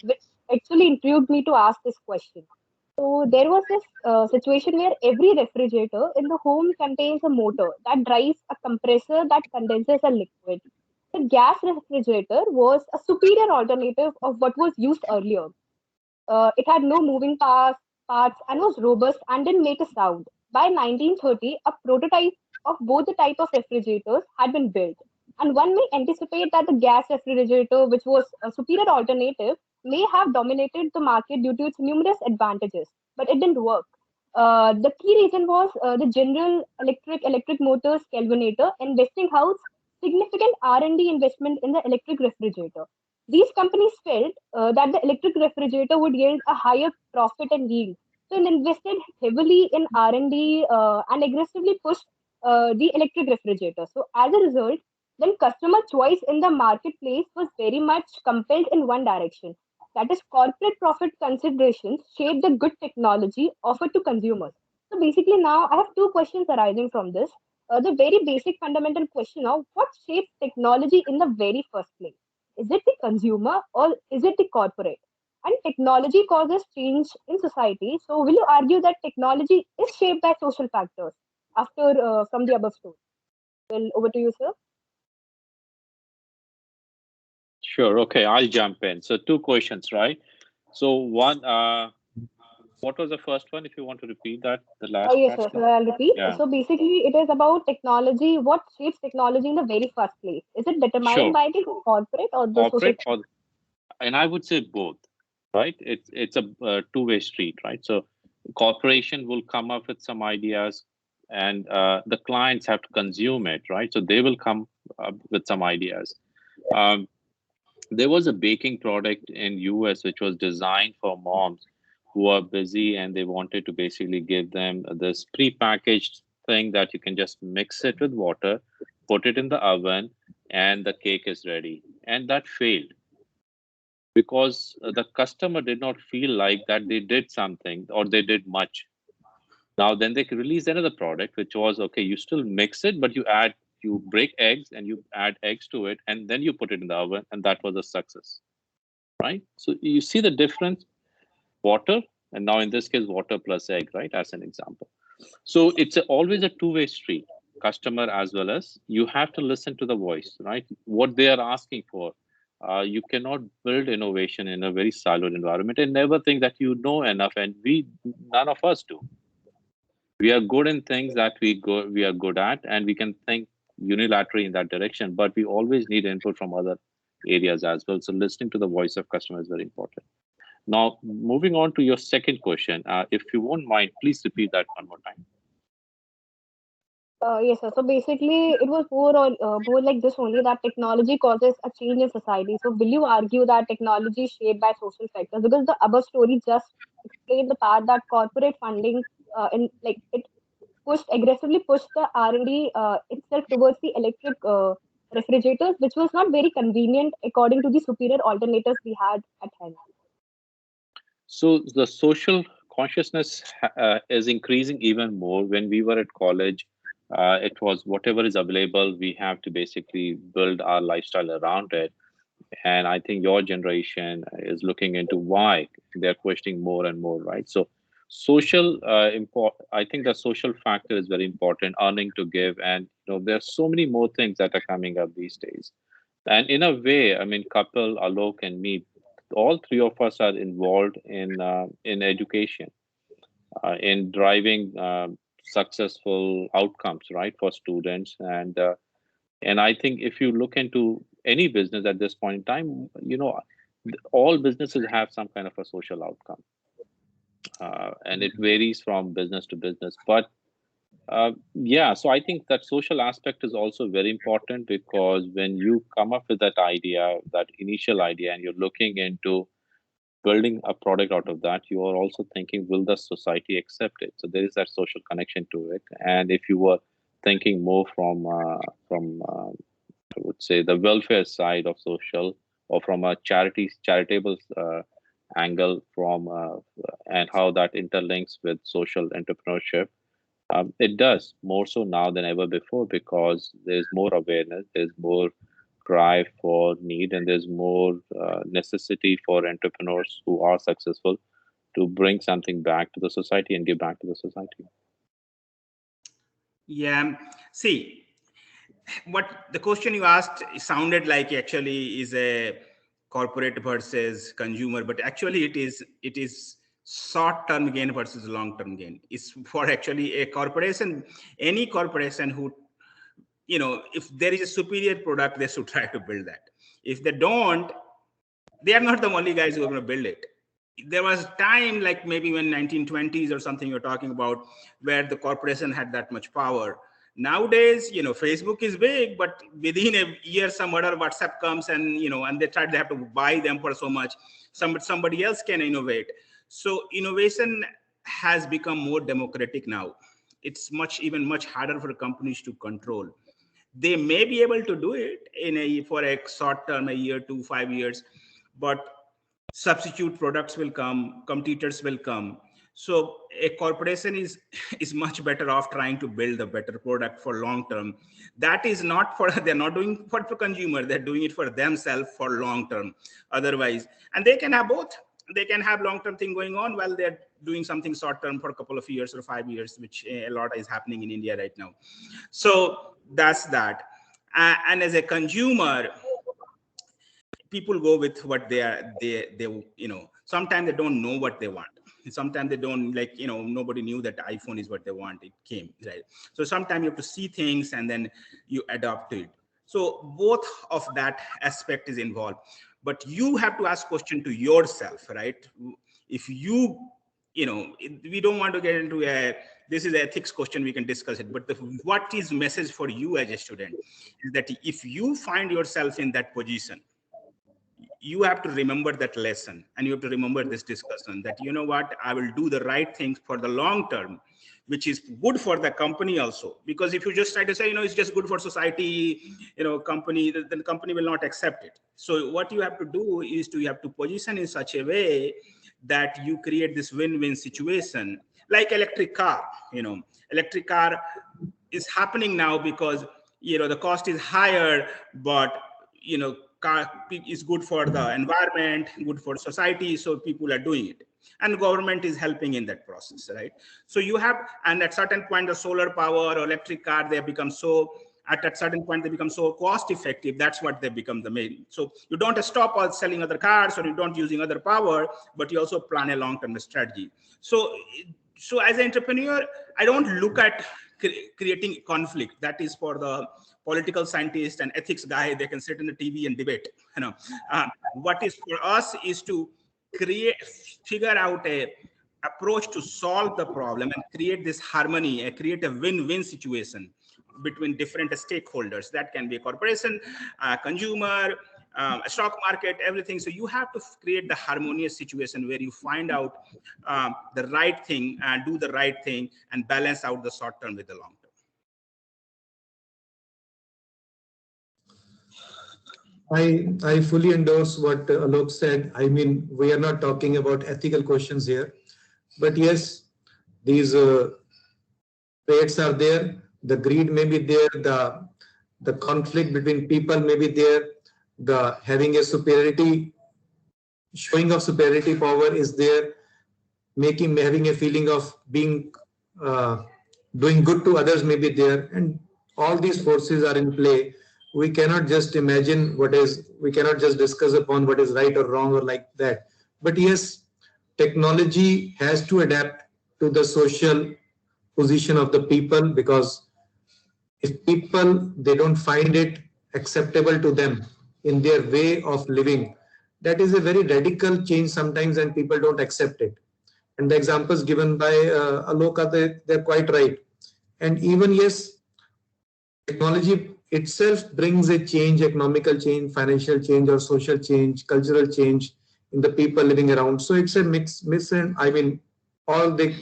which actually intrigued me to ask this question. So there was this situation where every refrigerator in the home contains a motor that drives a compressor that condenses a liquid. The gas refrigerator was a superior alternative of what was used earlier. It had no moving parts and was robust and didn't make a sound. By 1930, a prototype of both the type of refrigerators had been built. And one may anticipate that the gas refrigerator, which was a superior alternative, may have dominated the market due to its numerous advantages, but it didn't work. The key reason was the General Electric Motors Kelvinator and Westinghouse significant R&D investment in the electric refrigerator. These companies felt that the electric refrigerator would yield a higher profit and yield, so they invested heavily in R&D and aggressively pushed the electric refrigerator. So as a result, then customer choice in the marketplace was very much compelled in one direction. That is, corporate profit considerations shaped the good technology offered to consumers. So basically, now I have two questions arising from this. The very basic fundamental question of what shapes technology in the very first place? Is it the consumer or is it the corporate? And technology causes change in society. So will you argue that technology is shaped by social factors after from the above story? Well, over to you, sir. Sure. Okay, I'll jump in. So two questions, right? So one, what was the first one? If you want to repeat that, the last Yes, part. sir. So I'll repeat. Yeah. So basically, it is about technology. What shapes technology in the very first place? Is it determined Sure. by the corporate or the social? Corporate, or, and I would say both, right? It's a two-way street, right? So corporation will come up with some ideas, and the clients have to consume it, right? So they will come up with some ideas. There was a baking product in US which was designed for moms who are busy, and they wanted to basically give them this pre-packaged thing that you can just mix it with water, put it in the oven, and the cake is ready. And that failed because the customer did not feel like that they did something or they did much. Now then they released another product which was, okay, you still mix it, but you break eggs and you add eggs to it, and then you put it in the oven, and that was a success, right? So you see the difference. Water, and now in this case water plus egg, right, as an example. So it's always a two-way street, customer as well as you have to listen to the voice, right? What they are asking for. You cannot build innovation in a very siloed environment and never think that you know enough, and none of us do. We are good in things that we are good at, and we can think unilaterally in that direction, but we always need input from other areas as well. So listening to the voice of customer is very important. Now, moving on to your second question, if you won't mind, please repeat that one more time. Yes, sir. So basically, it was more like this only, that technology causes a change in society. So will you argue that technology is shaped by social factors? Because the above story just explained the part that corporate funding in like it aggressively pushed the R&D itself towards the electric refrigerators, which was not very convenient according to the superior alternatives we had at hand. So the social consciousness is increasing even more. When we were at college, It was whatever is available, we have to basically build our lifestyle around it. And I think your generation is looking into why they're questioning more and more, right? So social I think the social factor is very important, earning to give, and there's so many more things that are coming up these days. And in a way, I mean, couple Alok and me, all three of us are involved in education, in driving successful outcomes, right, for students. And I think if you look into any business at this point in time, all businesses have some kind of a social outcome, and it varies from business to business. But yeah, so I think that social aspect is also very important, because when you come up with that idea, that initial idea, and you're looking into building a product out of that, you are also thinking, will the society accept it? So there is that social connection to it. And if you were thinking more from I would say the welfare side of social, or from a charitable angle, and how that interlinks with social entrepreneurship, it does more so now than ever before, because there's more awareness, there's more drive for need, and there's more necessity for entrepreneurs who are successful to bring something back to the society and give back to the society. Yeah. See, what the question you asked sounded like actually is a corporate versus consumer, but actually it is short-term gain versus long-term gain. It's for actually a corporation, any corporation who, if there is a superior product, they should try to build that. If they don't, they are not the only guys who are going to build it. There was time, like maybe when 1920s or something you're talking about, where the corporation had that much power. Nowadays, Facebook is big, but within a year, some other WhatsApp comes, and and they have to buy them for so much. Somebody else can innovate. So innovation has become more democratic now. It's even much harder for companies to control. They may be able to do it for a short term, a year, 2, 5 years, but substitute products will come, competitors will come. So a corporation is much better off trying to build a better product for long term. That is not for, they're not doing for consumer, they're doing it for themselves for long term. Otherwise, and they can have both. They can have long term thing going on while they're doing something short term for a couple of years or 5 years, which a lot is happening in India right now. So that's that. And as a consumer, people go with what they sometimes they don't know what they want. Sometimes they don't, like, nobody knew that iPhone is what they want. It came, right? So sometimes you have to see things and then you adapt to it. So both of that aspect is involved, but you have to ask question to yourself, right? If we don't want to get into this is an ethics question, we can discuss it, but what is message for you as a student is that if you find yourself in that position, you have to remember that lesson, and you have to remember this discussion, that I will do the right things for the long term, which is good for the company also. Because if you just try to say, it's just good for society, company, then the company will not accept it. So what you have to do is you have to position in such a way that you create this win-win situation. Like electric car, electric car is happening now because the cost is higher, but car is good for the environment, good for society, so people are doing it, and government is helping in that process, right? So you have, and at certain point the solar power or electric car, they become so, at a certain point they become so cost effective, that's what they become the main. So you don't stop all selling other cars, or you don't using other power, but you also plan a long-term strategy. So as an entrepreneur, I don't look at creating conflict. That is for the political scientist and ethics guy. They can sit in the TV and debate. What is for us is to figure out a approach to solve the problem and create this harmony, create a win-win situation between different stakeholders. That can be a corporation, consumer, a stock market, everything. So you have to create the harmonious situation where you find out the right thing and do the right thing and balance out the short term with the long term. I fully endorse what Alok said. I mean, we are not talking about ethical questions here, but yes, these rates are there. the greed may be there, the conflict between people may be there, the having a superiority, showing of superiority power is there, having a feeling of being doing good to others may be there, and all these forces are in play. We cannot just imagine we cannot just discuss upon what is right or wrong or like that. But yes, technology has to adapt to the social position of the people, because if people, they don't find it acceptable to them in their way of living, that is a very radical change sometimes, and people don't accept it. And the examples given by Alok, they're quite right. And even yes, technology itself brings a change, economical change, financial change, or social change, cultural change in the people living around. So it's a mix, and I mean, all they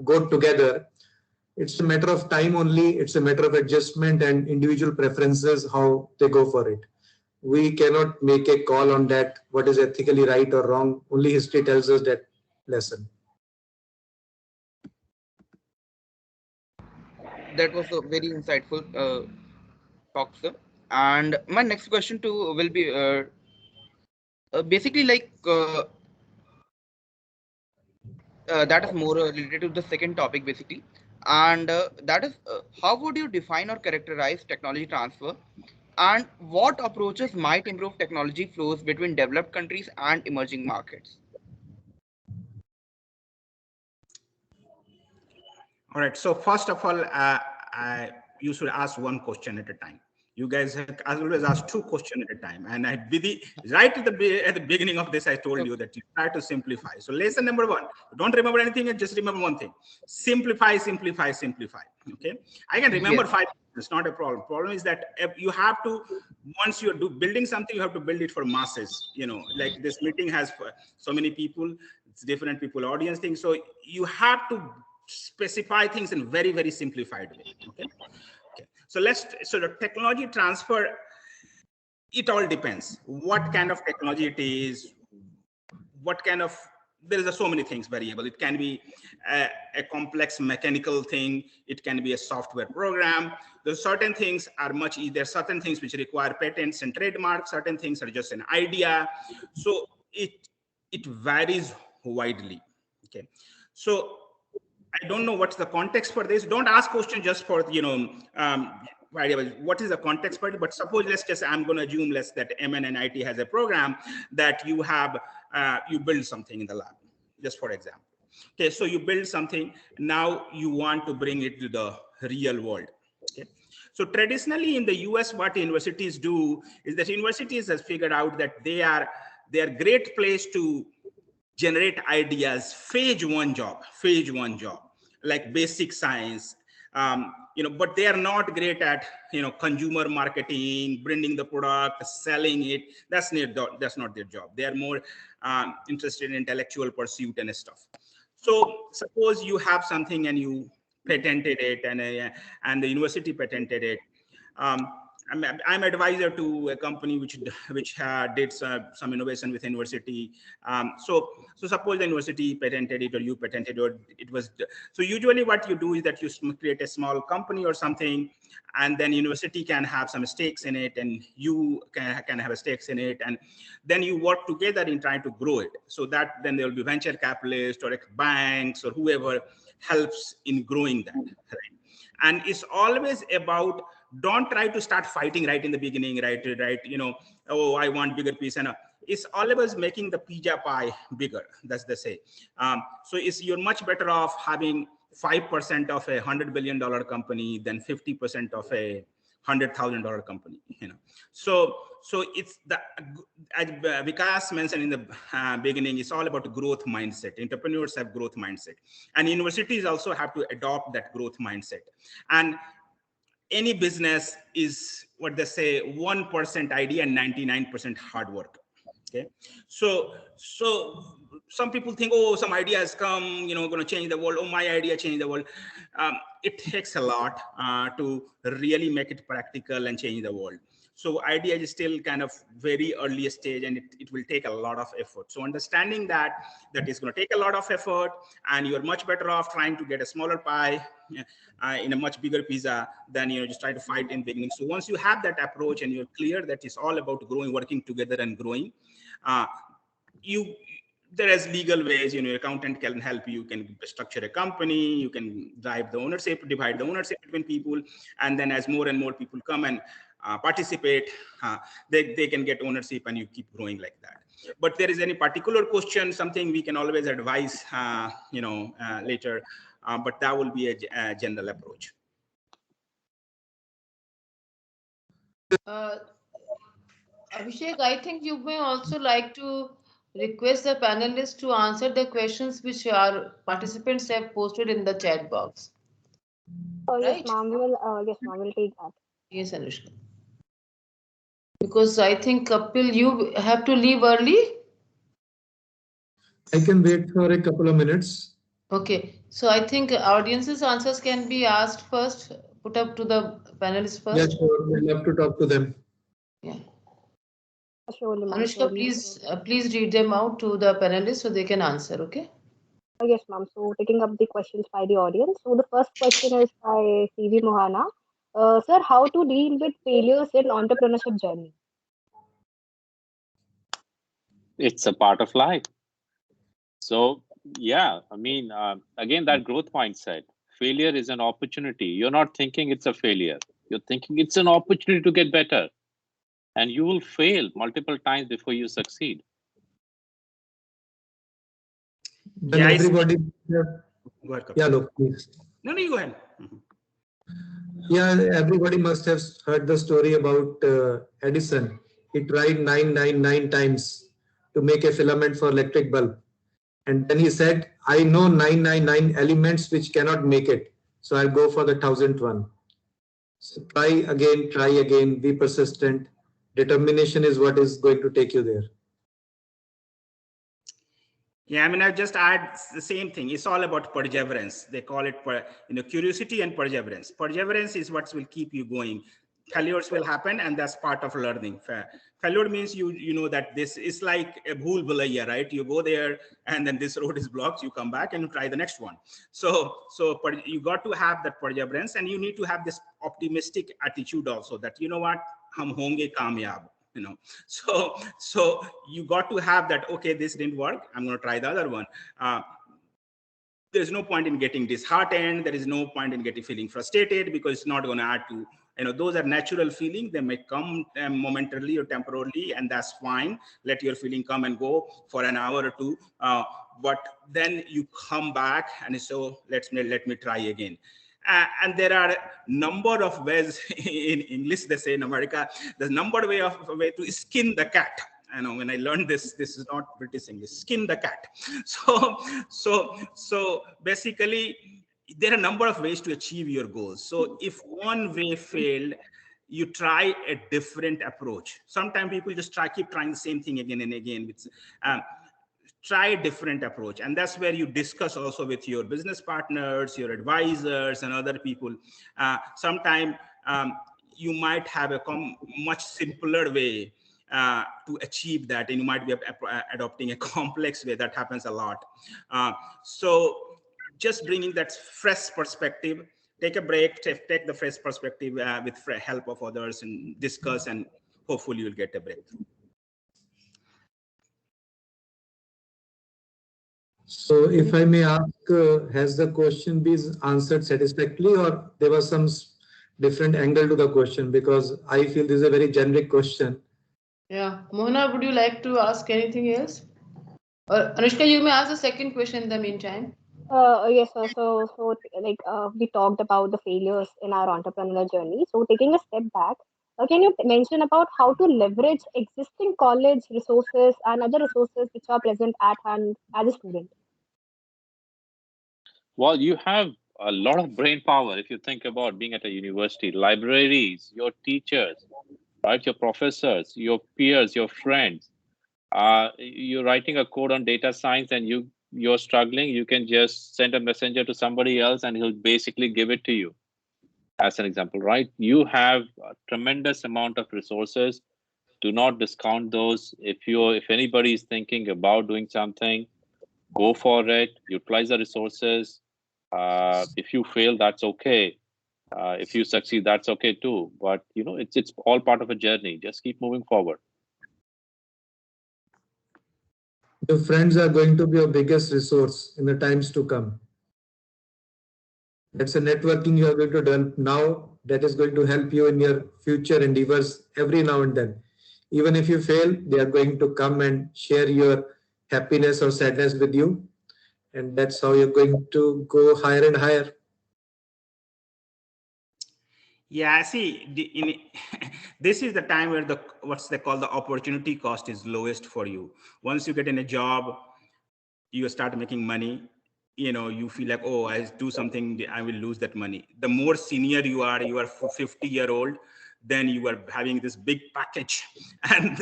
go together. It's a matter of time only. It's a matter of adjustment and individual preferences, how they go for it. We cannot make a call on that, what is ethically right or wrong. Only history tells us that lesson. That was a very insightful talk, sir. And my next question too will be basically like that is more related to the second topic basically, and that is how would you define or characterize technology transfer, and what approaches might improve technology flows between developed countries and emerging markets? All right. So first of all, you should ask one question at a time. You guys have always ask two questions at a time. And right at the beginning of this, I told you that you try to simplify. So lesson number one, don't remember anything and just remember one thing. Simplify, simplify, simplify. Okay. I can remember five. It's not a problem. Problem is that you have to, once you're building something, you have to build it for masses. You know, like this meeting has so many people, it's different people, audience things. So you have to specify things in very, very simplified way. Okay. So the technology transfer, it all depends what kind of technology it is, what kind of, there is so many things variable. It can be a complex mechanical thing. It can be a software program. There's certain things are much easier. Certain things which require patents and trademarks. Certain things are just an idea. So it varies widely. Okay. So I don't know what's the context for this. Don't ask question just for, what is the context for it? But suppose, I'm going to assume that MNNIT has a program that you have, you build something in the lab, just for example. Okay, so you build something, now you want to bring it to the real world. Okay. So traditionally in the US, what universities do is that universities has figured out that they are great place to generate ideas, phase one job, like basic science, but they are not great at, consumer marketing, branding the product, selling it. That's not their job. They are more interested in intellectual pursuit and stuff. So suppose you have something and you patented it, and the university patented it. I'm advisor to a company which did some innovation with university. So suppose the university patented it, or you patented it, or it was. So usually what you do is that you create a small company or something, and then university can have some stakes in it, and you can have stakes in it, and then you work together in trying to grow it. So that then there will be venture capitalists or banks or whoever helps in growing that. Right? And it's always about, don't try to start fighting right in the beginning, right? Oh, I want bigger piece. And it's always making the pizza pie bigger. That's the say. So you're much better off having 5% of a $100 billion company than 50% of a $100,000 company. So it's as Vikas mentioned in the beginning, it's all about growth mindset. Entrepreneurs have growth mindset, and universities also have to adopt that growth mindset. And any business is what they say, 1% idea and 99% hard work. Okay. So some people think, oh, some idea has come, going to change the world. Oh, my idea changed the world. It takes a lot to really make it practical and change the world. So idea is still kind of very early stage, and it will take a lot of effort. So understanding that is going to take a lot of effort, and you're much better off trying to get a smaller pie in a much bigger pizza than just try to fight in the beginning. So once you have that approach and you're clear that it's all about growing, working together and growing, there is legal ways, your accountant can help you, can structure a company, you can divide the ownership between people, and then as more and more people come and participate, they can get ownership, and you keep growing like that. But there is any particular question, something we can always advise, later, but that will be a general approach. Abhishek, I think you may also like to request the panelists to answer the questions which our participants have posted in the chat box. Yes, Right? ma'am. We'll take that. Yes, Anushka. Because I think, Kapil, you have to leave early. I can wait for a couple of minutes. Okay, so I think audience's answers can be asked first, put up to the panelists Yeah, first. sure. We'll have to talk to them. Yeah. Surely, ma'am. Anushka, please read them out to the panelists so they can answer, okay? Yes, ma'am. So taking up the questions by the audience. So the first question is by CV Mohana. Sir, how to deal with failures in entrepreneurship journey? It's a part of life. So yeah, I mean, again, that growth mindset. Failure is an opportunity. You're not thinking it's a failure. You're thinking it's an opportunity to get better. And you will fail multiple times before you succeed. Then everybody. Yeah, look, please. No, you go ahead. Yeah, everybody must have heard the story about Edison. He tried 999 times to make a filament for electric bulb. And then he said, I know 999 elements which cannot make it. So I'll go for the 1000th one. So try again, be persistent. Determination is what is going to take you there. Yeah, I mean, I just add the same thing. It's all about perseverance. They call it, curiosity and perseverance. Perseverance is what will keep you going. Failures will happen, and that's part of learning. Failure means you know that this is like a bhool bhulaiya, right? You go there, and then this road is blocked. You come back and you try the next one. So you got to have that perseverance, and you need to have this optimistic attitude also. That what, hum honge kamyab. So you got to have that. Okay, this didn't work, I'm going to try the other one. There's no point in getting disheartened. There is no point in feeling frustrated, because it's not going to add to, those are natural feelings. They may come momentarily or temporarily, and that's fine. Let your feeling come and go for an hour or two, but then you come back and so let me try again. And there are a number of ways. In English they say, in America, there's a number of way to skin the cat. When I learned this is not British English, skin the cat. So basically there are a number of ways to achieve your goals. So if one way failed, you try a different approach. Sometimes people just keep trying the same thing again and again. Try a different approach, and that's where you discuss also with your business partners, your advisors, and other people. Sometimes you might have a much simpler way to achieve that, and you might be adopting a complex way. That happens a lot. So just bringing that fresh perspective, take a break, take the fresh perspective with help of others, and discuss, and hopefully you'll get a breakthrough. So if I may ask, has the question been answered satisfactorily, or there was some different angle to the question? Because I feel this is a very generic question. Yeah. Mona, would you like to ask anything else? Or Anushka, you may ask the second question in the meantime. Yes, sir. So we talked about the failures in our entrepreneurial journey. So taking a step back, can you mention about how to leverage existing college resources and other resources which are present at hand as a student? Well, you have a lot of brain power if you think about being at a university. Libraries, your teachers, right? Your professors, your peers, your friends. You're writing a code on data science and you're struggling, you can just send a messenger to somebody else and he'll basically give it to you. as an example, right? You have a tremendous amount of resources. Do not discount those. If anybody is thinking about doing something, go for it. Utilize the resources. If you fail, that's okay. If you succeed, that's okay too. But it's all part of a journey. Just keep moving forward. Your friends are going to be your biggest resource in the times to come. That's a networking you are going to develop now that is going to help you in your future endeavors every now and then. Even if you fail, they are going to come and share your happiness or sadness with you. And that's how you're going to go higher and higher. Yeah, see, this is the time where what's they call the opportunity cost is lowest for you. Once you get in a job, you start making money. You feel like, oh, I do something, I will lose that money. The more senior you are 50-year-old, then you are having this big package, and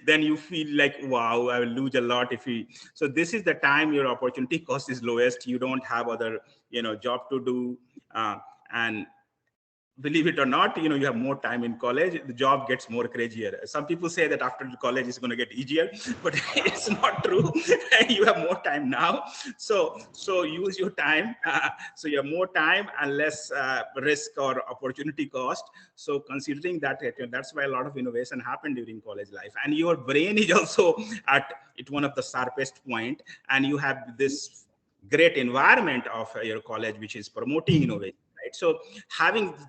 then you feel like, wow, I will lose a lot if you. So this is the time your opportunity cost is lowest. You don't have other job to do, and believe it or not, you have more time in college, the job gets more crazier. Some people say that after college it's going to get easier, but it's not true. You have more time now, so use your time. So you have more time and less risk or opportunity cost. So considering that, that's why a lot of innovation happened during college life, and your brain is also at one of the sharpest point, and you have this great environment of your college which is promoting innovation. Right? So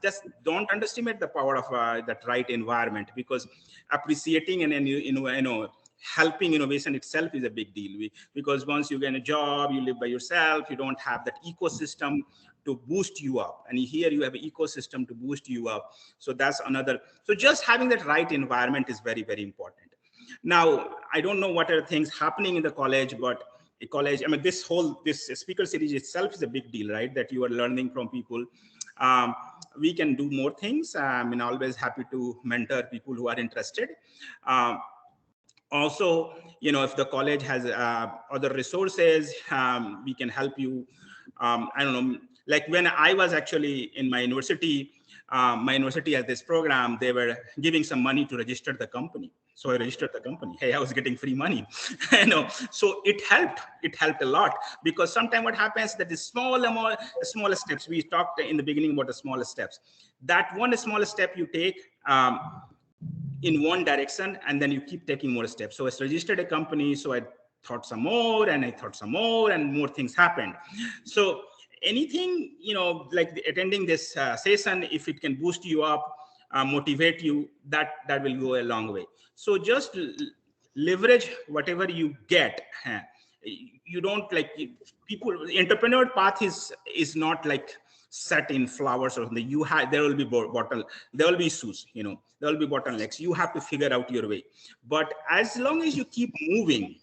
just don't underestimate the power of that right environment, because appreciating and helping innovation itself is a big deal. Because once you get a job, you live by yourself, you don't have that ecosystem to boost you up, and here you have an ecosystem to boost you up. So that's another. So just having that right environment is very, very important. Now, I don't know what are things happening in the college, but college, I mean, this speaker series itself is a big deal, right? That you are learning from people. We can do more things. Always happy to mentor people who are interested. Also, if the college has other resources, we can help you. I don't know, like when I was actually in my university has this program, they were giving some money to register the company. So I registered the company. Hey, I was getting free money. So it helped a lot, because sometimes what happens that the smaller steps, we talked in the beginning about the smaller steps, that one smaller step you take in one direction, and then you keep taking more steps. So I registered a company, so I thought some more, and I thought some more, and more things happened. So anything, like attending this session, if it can boost you up, motivate you, that will go a long way. So just leverage whatever you get. You don't people, entrepreneur path is not like set in flowers or something. There will be there will be issues, there will be bottlenecks. You have to figure out your way. But as long as you keep moving,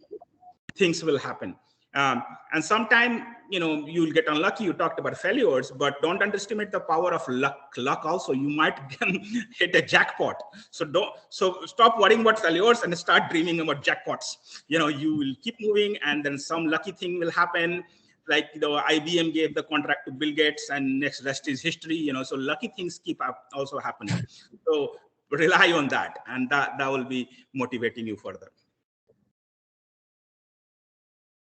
things will happen. And sometimes, you'll get unlucky. You talked about failures, but don't underestimate the power of luck also. You might hit a jackpot. So stop worrying about failures and start dreaming about jackpots. You will keep moving, and then some lucky thing will happen. Like IBM gave the contract to Bill Gates, and next rest is history. So lucky things keep also happening. So rely on that, and that will be motivating you further.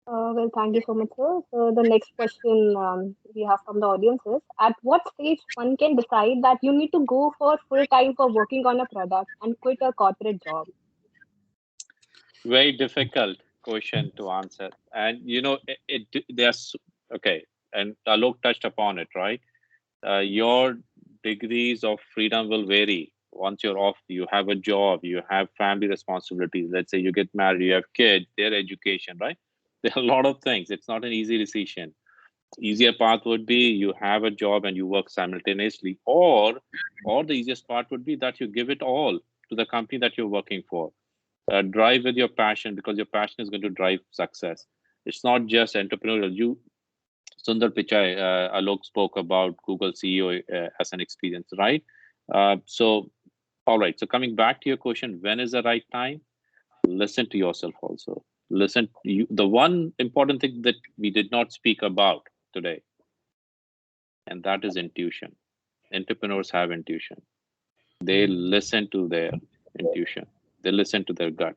Well, thank you so much, sir. So the next question we have from the audience is, at what stage one can decide that you need to go for full time for working on a product and quit a corporate job? Very difficult question to answer. And there's okay, and Alok touched upon it, right? Your degrees of freedom will vary. Once you're off, you have a job, you have family responsibilities. Let's say you get married, you have kids, their education, right? There are a lot of things. It's not an easy decision. Easier path would be you have a job and you work simultaneously, or the easiest part would be that you give it all to the company that you're working for. Drive with your passion, because your passion is going to drive success. It's not just entrepreneurial. Sundar Pichai, Alok spoke about Google CEO as an experience, right? So, all right. So coming back to your question, when is the right time? Listen to yourself also. Listen. The one important thing that we did not speak about today, and that is intuition. entrepreneurs have intuition. They listen to their intuition. They listen to their gut,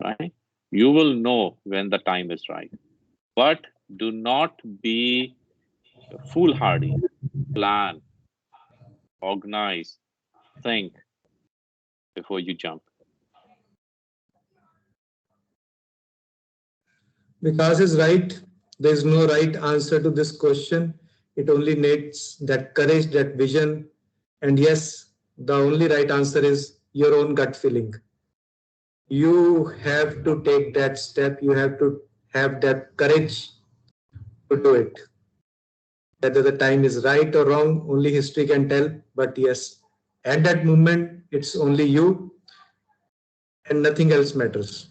right? You will know when the time is right. But do not be foolhardy. Plan, organize, think before you jump. Vikas is right. There is no right answer to this question. It only needs that courage, that vision. And yes, the only right answer is your own gut feeling. You have to take that step. You have to have that courage to do it. Whether the time is right or wrong, only history can tell. But yes, at that moment, it's only you and nothing else matters.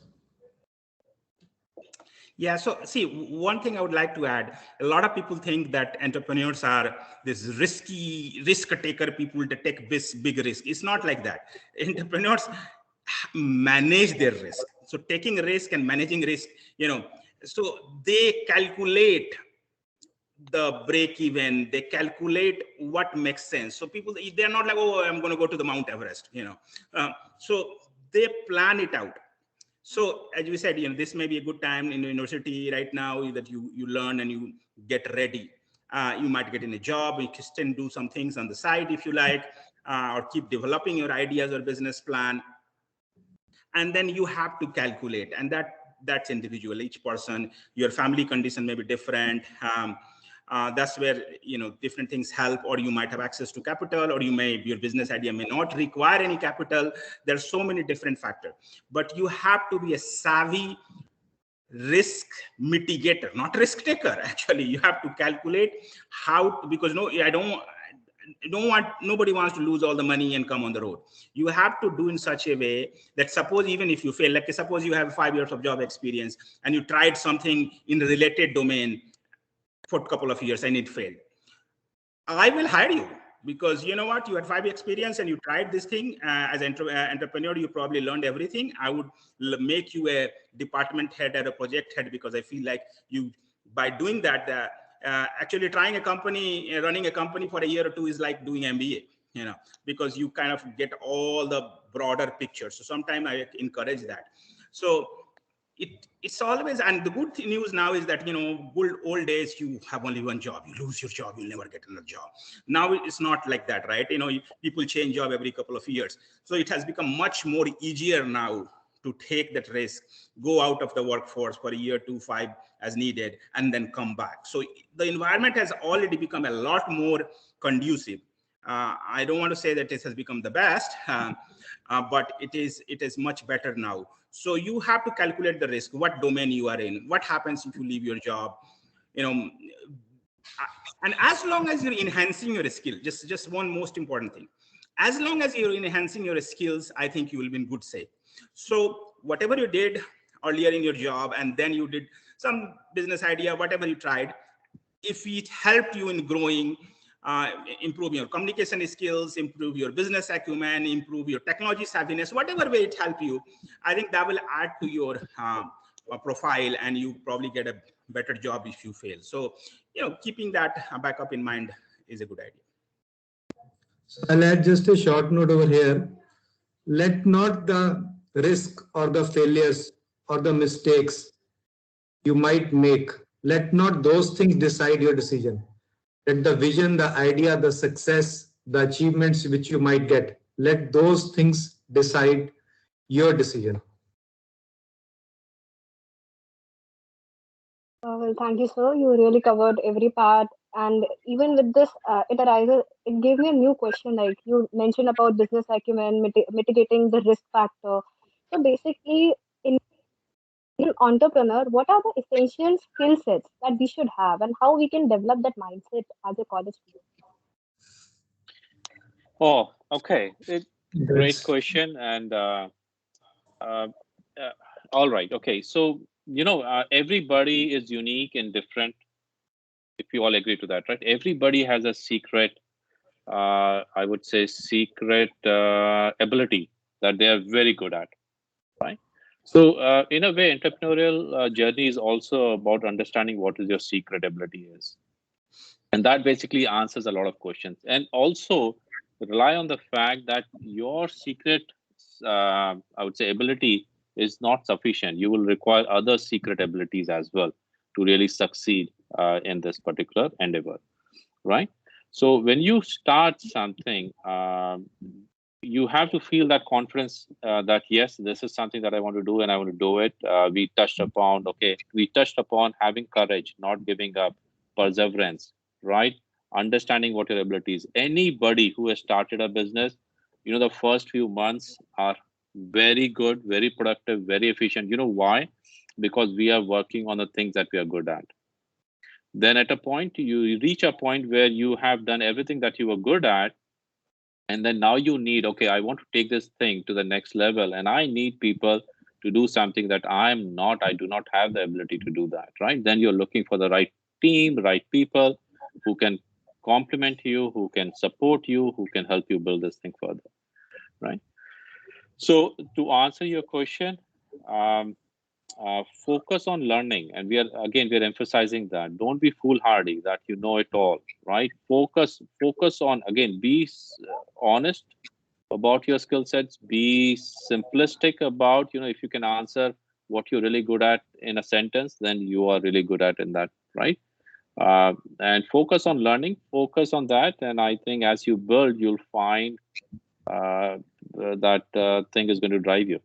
Yeah, so see, one thing I would like to add, a lot of people think that entrepreneurs are this risky risk taker people that take this big risk. It's not like that. Entrepreneurs manage their risk. So taking risk and managing risk, so they calculate the break even, they calculate what makes sense. So people, they're not like, oh, I'm going to go to the Mount Everest, so they plan it out. So as we said, this may be a good time in the university right now that you learn and you get ready. You might get in a job, you can still do some things on the side if you like, or keep developing your ideas or business plan. And then you have to calculate, and that's individual, each person, your family condition may be different. That's where different things help, or you might have access to capital, or your business idea may not require any capital. There's so many different factors, but you have to be a savvy risk mitigator, not risk taker. Actually, you have to calculate how to, because nobody wants to lose all the money and come on the road. You have to do in such a way that, suppose even if you fail, like suppose you have 5 years of job experience and you tried something in the related domain for a couple of years and it failed, I will hire you, because you know what, you had 5 years experience and you tried this thing. As an entrepreneur, you probably learned everything. I would make you a department head or a project head, because I feel like you, by doing that, actually trying a company, running a company for a year or two is like doing MBA, because you kind of get all the broader picture. So sometimes I encourage that. So it's always, and the good news now is that, good old days, you have only one job, you lose your job, you'll never get another job. Now it's not like that, right? People change job every couple of years. So it has become much more easier now to take that risk, go out of the workforce for a year, 2, 5 as needed, and then come back. So the environment has already become a lot more conducive. I don't want to say that this has become the best, but it is much better now. So you have to calculate the risk, what domain you are in, what happens if you leave your job, and as long as you're enhancing your skill, just one most important thing, as long as you're enhancing your skills, I think you will be in good shape. So whatever you did earlier in your job, and then you did some business idea, whatever you tried, if it helped you in growing, improve your communication skills, improve your business acumen, improve your technology savviness, whatever way it help you, I think that will add to your profile, and you probably get a better job if you fail. So, keeping that backup in mind is a good idea. So I'll add just a short note over here. Let not the risk or the failures or the mistakes you might make, let not those things decide your decision. Let the vision, the idea, the success, the achievements which you might get, let those things decide your decision. Well, thank you, sir. You really covered every part. And even with this, it gave me a new question. Like you mentioned about business acumen, mitigating the risk factor. So basically, in an entrepreneur, what are the essential skill sets that we should have, and how we can develop that mindset as a college student? Oh, okay. Great That's question. And all right. Okay. So, everybody is unique and different. If you all agree to that, right? Everybody has a secret, I would say, secret ability that they are very good at, right? So, in a way, entrepreneurial journey is also about understanding what is your secret ability is. And that basically answers a lot of questions. And also rely on the fact that your secret, I would say, ability is not sufficient. You will require other secret abilities as well to really succeed in this particular endeavor, right? So when you start something, you have to feel that confidence that yes, this is something that I want to do and I want to do it. We touched upon having courage, not giving up, perseverance, right? Understanding what your abilities. Anybody who has started a business, the first few months are very good, very productive, very efficient. You know why? Because we are working on the things that we are good at. Then at a point, you reach a point where you have done everything that you were good at. And then now you need, okay, I want to take this thing to the next level, and I need people to do something that I do not have the ability to do that, right? Then you're looking for the right team, right people who can complement you, who can support you, who can help you build this thing further, right? So to answer your question, focus on learning, and we're emphasizing that. Don't be foolhardy that you know it all, right? Focus on, again, be honest about your skill sets. Be simplistic about, if you can answer what you're really good at in a sentence, then you are really good at in that, right? And focus on learning, focus on that. And I think as you build, you'll find that thing is going to drive you.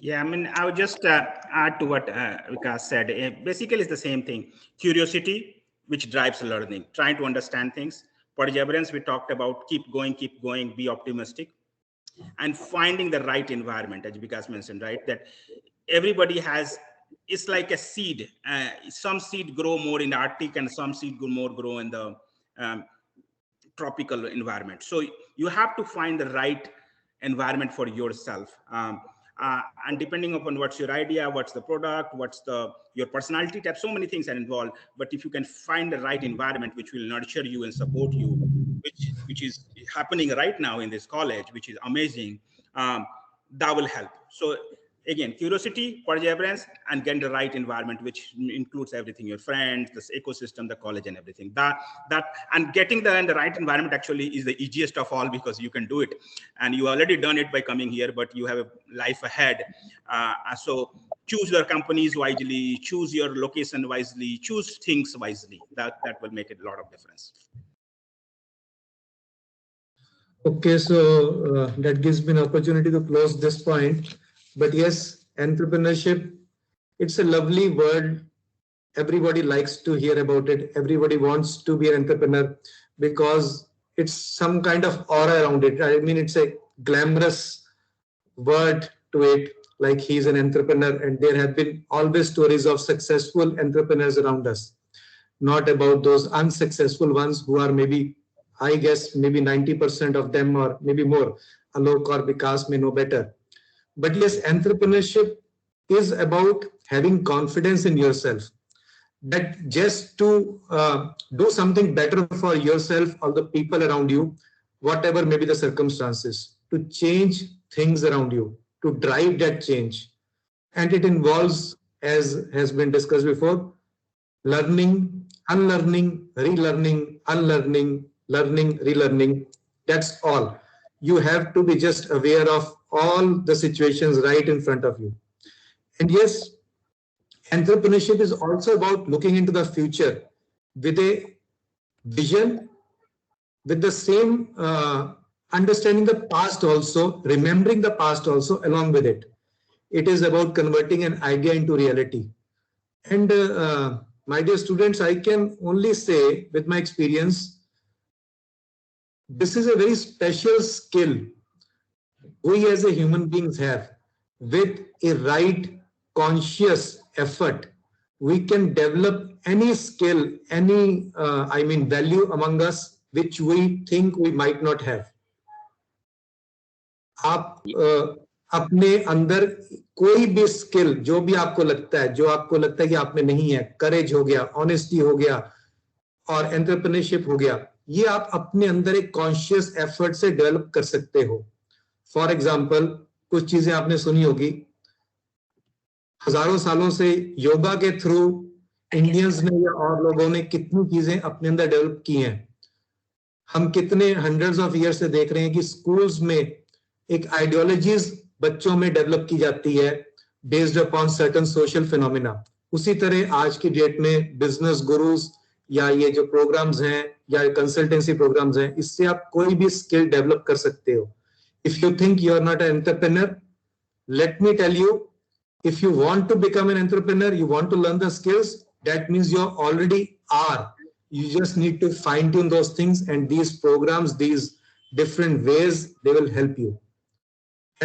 Yeah, I mean, I would just add to what Vikas said. Basically, it's the same thing. Curiosity, which drives learning, trying to understand things. Perseverance, we talked about, keep going, be optimistic. And finding the right environment, as Vikas mentioned, right? That everybody has, it's like a seed. Some seed grow more in the Arctic and some seed grow in the tropical environment. So you have to find the right environment for yourself. And depending upon what's your idea, what's the product, what's your personality type, so many things are involved. But if you can find the right environment which will nurture you and support you, which is happening right now in this college, which is amazing, that will help. So again, curiosity, perseverance, and getting the right environment, which includes everything, your friends, this ecosystem, the college, and everything. That and getting the right environment actually is the easiest of all, because you can do it. And you already done it by coming here, but you have a life ahead. So choose your companies wisely, choose your location wisely, choose things wisely. That will make a lot of difference. Okay, so that gives me an opportunity to close this point. But yes, entrepreneurship, it's a lovely word. Everybody likes to hear about it. Everybody wants to be an entrepreneur because it's some kind of aura around it. I mean, it's a glamorous word to it, like he's an entrepreneur. And there have been always stories of successful entrepreneurs around us, not about those unsuccessful ones who are maybe, I guess, maybe 90% of them or maybe more. Alok or Vikas may know better. But yes, entrepreneurship is about having confidence in yourself, that just to do something better for yourself or the people around you, whatever may be the circumstances, to change things around you, to drive that change. And it involves, as has been discussed before, learning, unlearning, relearning, unlearning, learning, relearning. That's all. You have to be just aware of all the situations right in front of you. And yes, entrepreneurship is also about looking into the future with a vision, with the same understanding the past also, remembering the past also along with it. It is about converting an idea into reality. And my dear students, I can only say with my experience, this is a very special skill we as a human beings have. With a right conscious effort, we can develop any skill, any value among us which we think we might not have. आप अपने अंदर कोई भी skill जो भी आपको लगता है कि आप में नहीं है, करेज हो गया, ऑनेस्टी हो गया और एंटरप्रेन्योरशिप हो गया, ये आप अपने अंदर एक कॉन्शियस एफर्ट से डेवलप कर सकते हो. फॉर एग्जाम्पल, कुछ चीजें आपने सुनी होगी, हजारों सालों से योगा के थ्रू इंडियंस ने या और लोगों ने कितनी चीजें अपने अंदर डेवलप की हैं। हम कितने हंड्रेड्स ऑफ ईयर से देख रहे हैं कि स्कूल्स में एक आइडियोलॉजीज बच्चों में डेवलप की जाती है based upon certain social phenomena. उसी तरह आज की डेट में बिजनेस गुरुज या ये जो प्रोग्राम्स हैं या कंसल्टेंसी प्रोग्राम्स हैं, इससे आप कोई भी स्किल डेवलप कर सकते हो। If you think you are not an entrepreneur, let me tell you, if you want to become an entrepreneur, you want to learn the skills, that means you already are. You just need to fine tune those things, and these programs, these different ways, they will help you.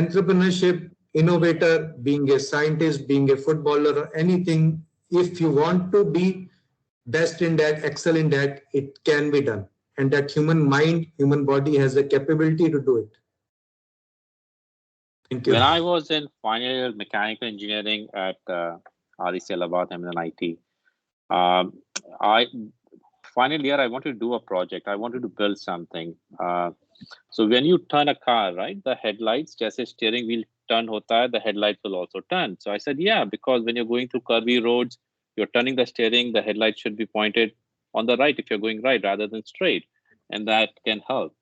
Entrepreneurship, innovator, being a scientist, being a footballer or anything, if you want to be best in that, excel in that, it can be done. And that human mind, human body has the capability to do it. Thank you. When I was in final year mechanical engineering at REC Allahabad, I'm in IT. Final year, I wanted to do a project. I wanted to build something. So when you turn a car, right, the headlights, just as steering wheel turn hota hai, the headlights will also turn. So I said, yeah, because when you're going through curvy roads, you're turning the steering, the headlights should be pointed on the right if you're going right rather than straight. And that can help.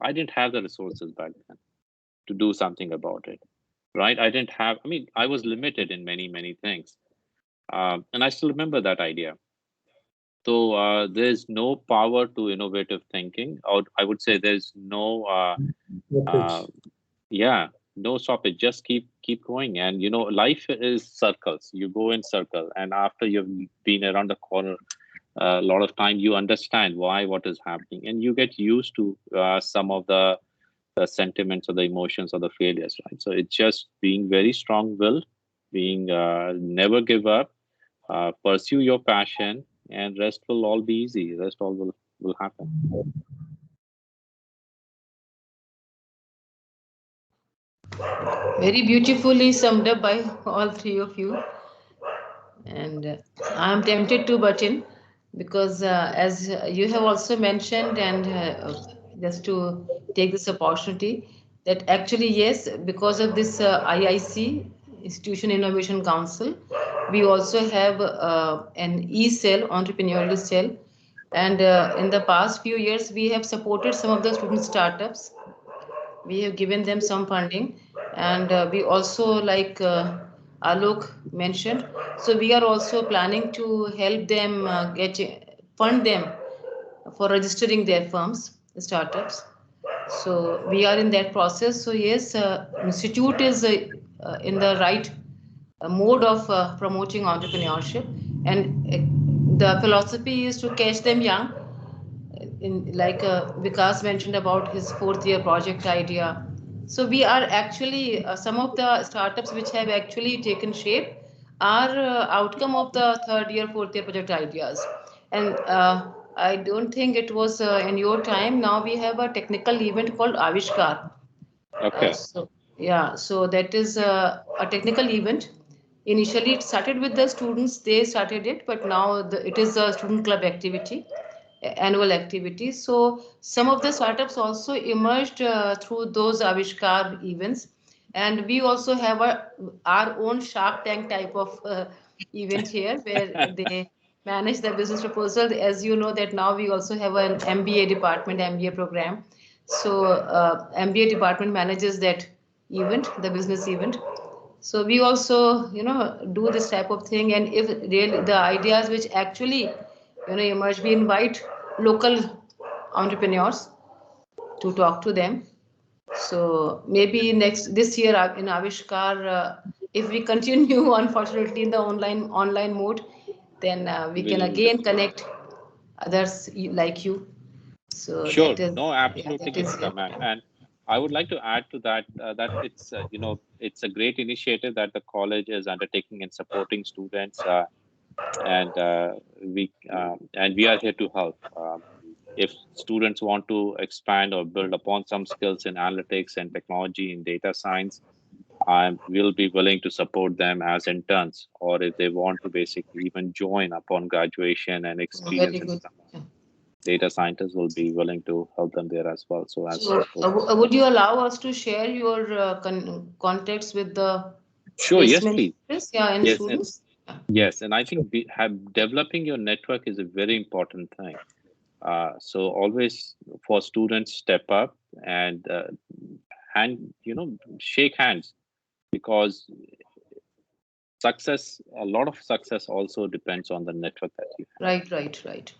I didn't have the resources back then to do something about it, right? I didn't have, I mean, I was limited in many, many things. And I still remember that idea. So there's no power to innovative thinking, or I would say there's no, no stoppage. Just keep going. And, you know, life is circles. You go in circle. And after you've been around the corner a lot of time, you understand why, what is happening. And you get used to some of the sentiments or the emotions or the failures, right? So it's just being very strong-willed, being never give up, pursue your passion, and rest will all be easy. Rest all will happen. Very beautifully summed up by all three of you. And I'm tempted to butt in because as you have also mentioned, and just to take this opportunity, that actually, yes, because of this IIC, Institution Innovation Council, we also have an e-cell, entrepreneurial cell. And in the past few years, we have supported some of the student startups. We have given them some funding, and we also, like Alok mentioned, so we are also planning to help them fund them for registering their firms, startups. So we are in that process. So yes, institute is in the right mode of promoting entrepreneurship, and the philosophy is to catch them young. In like Vikas mentioned about his fourth year project idea. So we are actually some of the startups which have actually taken shape are outcome of the third year, fourth year project ideas. And I don't think it was in your time. Now we have a technical event called Avishkar. Okay. So that is a technical event. Initially, it started with the students, they started it, but now it is a student club activity, annual activity. So some of the startups also emerged through those Avishkar events. And we also have our own Shark Tank type of event here where they manage the business proposal. As you know that now we also have an MBA department, MBA program. So MBA department manages that event, the business event. So we also, do this type of thing. And if really the ideas which actually, emerge, we invite local entrepreneurs to talk to them. So maybe this year in Avishkar, if we continue, unfortunately, in the online mode, then we can again connect others like you. So Sure. that is, No, absolutely, that is Geetika, ma'am. And I would like to add to that that it's it's a great initiative that the college is undertaking in supporting students, and we are here to help. If students want to expand or build upon some skills in analytics and technology in data science, we'll be willing to support them as interns, or if they want to basically even join upon graduation and experience very in good. some data scientists will be willing to help them there as well. So Would you allow us to share your contacts with the sure, yes, placement please. office, and Yes, students? Yes, and I think developing your network is a very important thing. So always for students, step up and shake hands, because a lot of success also depends on the network that you have. Right.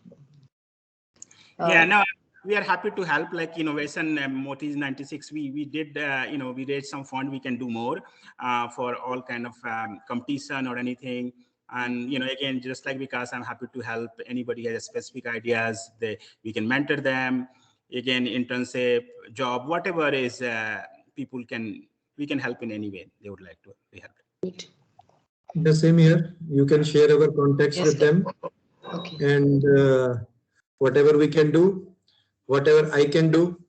Yeah, no, we are happy to help, like innovation Motis 96. We did, we raised some fund. We can do more for all kind of competition or anything. And again, just like Vikas, I'm happy to help anybody has specific ideas. We can mentor them. Again, internship, job, whatever is, we can help in any way they would like to be helped. The same here. You can share our contacts Yes, with sir. them, Okay. and whatever we can do, whatever I can do.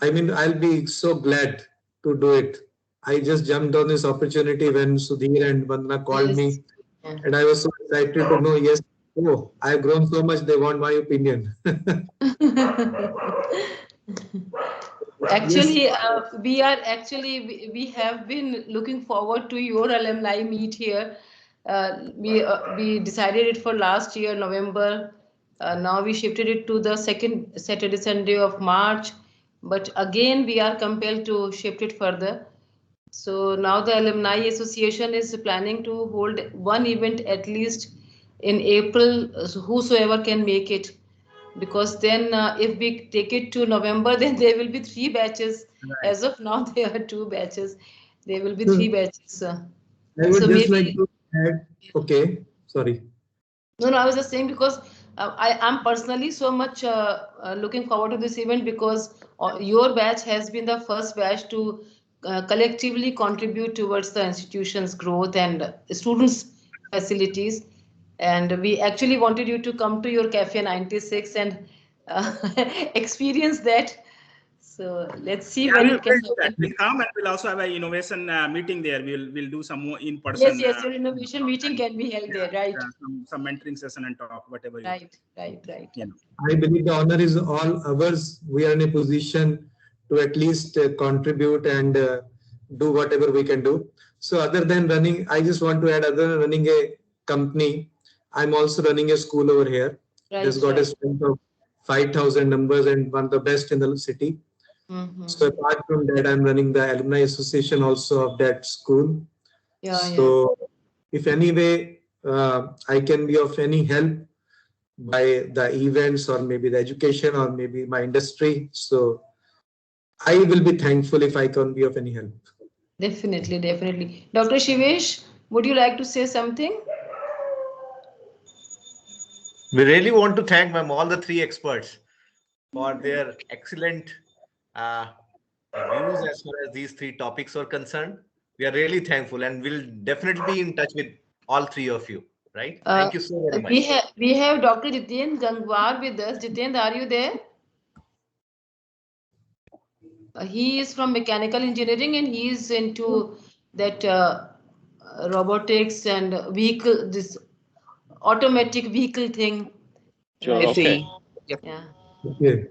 I mean, I'll be so glad to do it. I just jumped on this opportunity when Sudhir and Vandana called me, and I was so excited to know, yes, oh, I've grown so much, they want my opinion. Actually, we have been looking forward to your alumni meet here. We decided it for last year, November. Now we shifted it to the second Saturday, Sunday of March. But again, we are compelled to shift it further. So now the Alumni Association is planning to hold one event at least in April, so whosoever can make it. Because then if we take it to November, then there will be 3 batches. Right. As of now, there are 2 batches. There will be So, 3 batches. I would So just maybe, like to add, okay, sorry. no, I was just saying because I am personally so much looking forward to this event, because your batch has been the first batch to collectively contribute towards the institution's growth and students' facilities. And we actually wanted you to come to your Cafe 96 and experience that. So let's see Yeah, when we'll it can do that. happen. We'll come, and we'll also have an innovation meeting there. We'll do some more in person. Yes, your innovation meeting can be held there, right? Some mentoring session and talk, whatever. Right. I believe the honor is all ours. We are in a position to at least contribute and do whatever we can do. So other than running, I just want to add, other than running a company, I'm also running a school over here. This got a strength of 5,000 numbers and one of the best in the city. So apart from that, I'm running the alumni association also of that school. So if any way I can be of any help by the events or maybe the education or maybe my industry, so I will be thankful if I can be of any help. Definitely. Dr. Shivesh, would you like to say something? We really want to thank all the 3 experts for their excellent views as far as these 3 topics are concerned. We are really thankful, and we'll definitely be in touch with all 3 of you. Right? Thank you so very much. We have Dr. Jitendra Gangwar with us. Jitendra, are you there? He is from mechanical engineering and he is into that robotics and this automatic vehicle thing. Sure. Right? Okay. Yep. Yeah. Okay.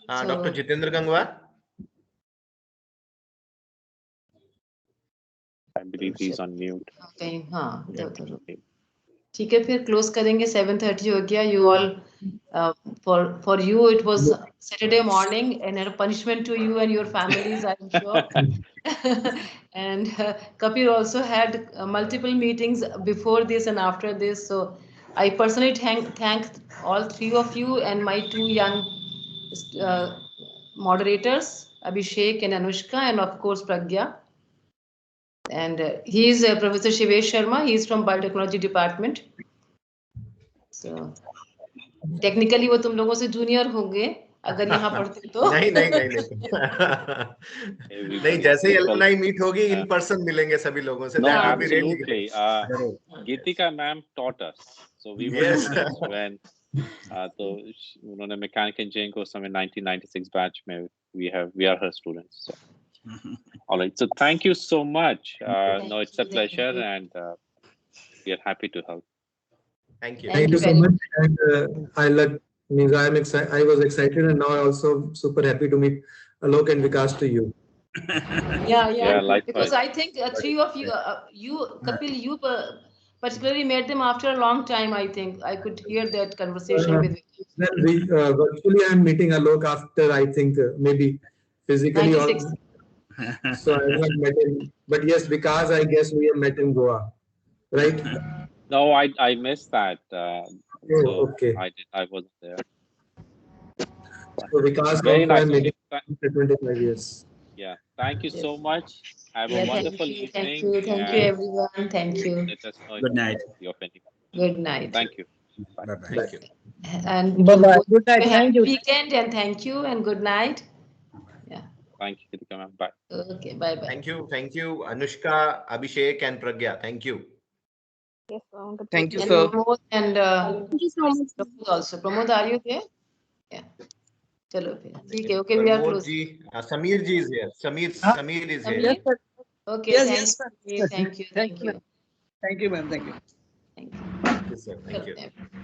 Dr. Jitendra Gangwar. I believe he's on mute. Okay. हाँ ठीक है फिर close करेंगे 7:30 हो गया. You all for you it was Saturday morning and a punishment to you and your families, I'm sure. And Kapil also had multiple meetings before this and after this. So I personally thank all 3 of you and my 2 young moderators, Abhishek and Anushka, and of course Pragya. And he is Professor Shivesh Sharma. He is from Biotechnology Department. So technically वो तुम लोगों से junior होंगे अगर यहाँ पढ़ते तो. नहीं. नहीं, जैसे ही alumni meet होगी in person मिलेंगे सभी लोगों से. No, That would be really absolutely. Geetika ma'am taught us, so we were Yes. students when तो उन्होंने mechanical engineering को समय 1996 batch में we are her students. So. All right. So thank you so much. No, it's a pleasure, and we are happy to help. Thank you. Thank you so much. And I was excited, and now I'm also super happy to meet Alok and Vikas to you. Yeah. likewise. Because I think three of you, Kapil, you particularly met them after a long time. I think I could hear that conversation with Well, virtually I'm meeting Alok after, I think, maybe physically or 96. so I have not met him. But yes, because I guess we have met in Goa, right? No, I missed that. Oh, So okay. I wasn't there. So because Very also I'm nice. meeting after 25 years. Yeah. Thank you so much. Have a Yeah, wonderful thank evening. you, And everyone. Thank you. let us know if Good night. you have any. Good night. Thank you. Bye bye. Thank you. And Bye-bye. Good night. have Thank a you. weekend and thank you and good night. Yeah. Thank you, Kritika ma'am. Bye. Okay. Bye. Thank you, Anushka, Abhishek, and Pragya. Thank you. Yes, good Thank you, And sir. Pramod and Thank you so much. Pramod also. Pramod, are you there? Yeah. Chalo फिर. ठीक है. Okay, we are Pramod close. ji, Samir ji is here. Samir is here. Yes, Samir? sir. Okay. Yes, Thank yes, sir. you. Thank you. Thank you, ma'am. Thank you, ma'am. Thank you. Thank you. Yes, sir. Thank you. Chalo,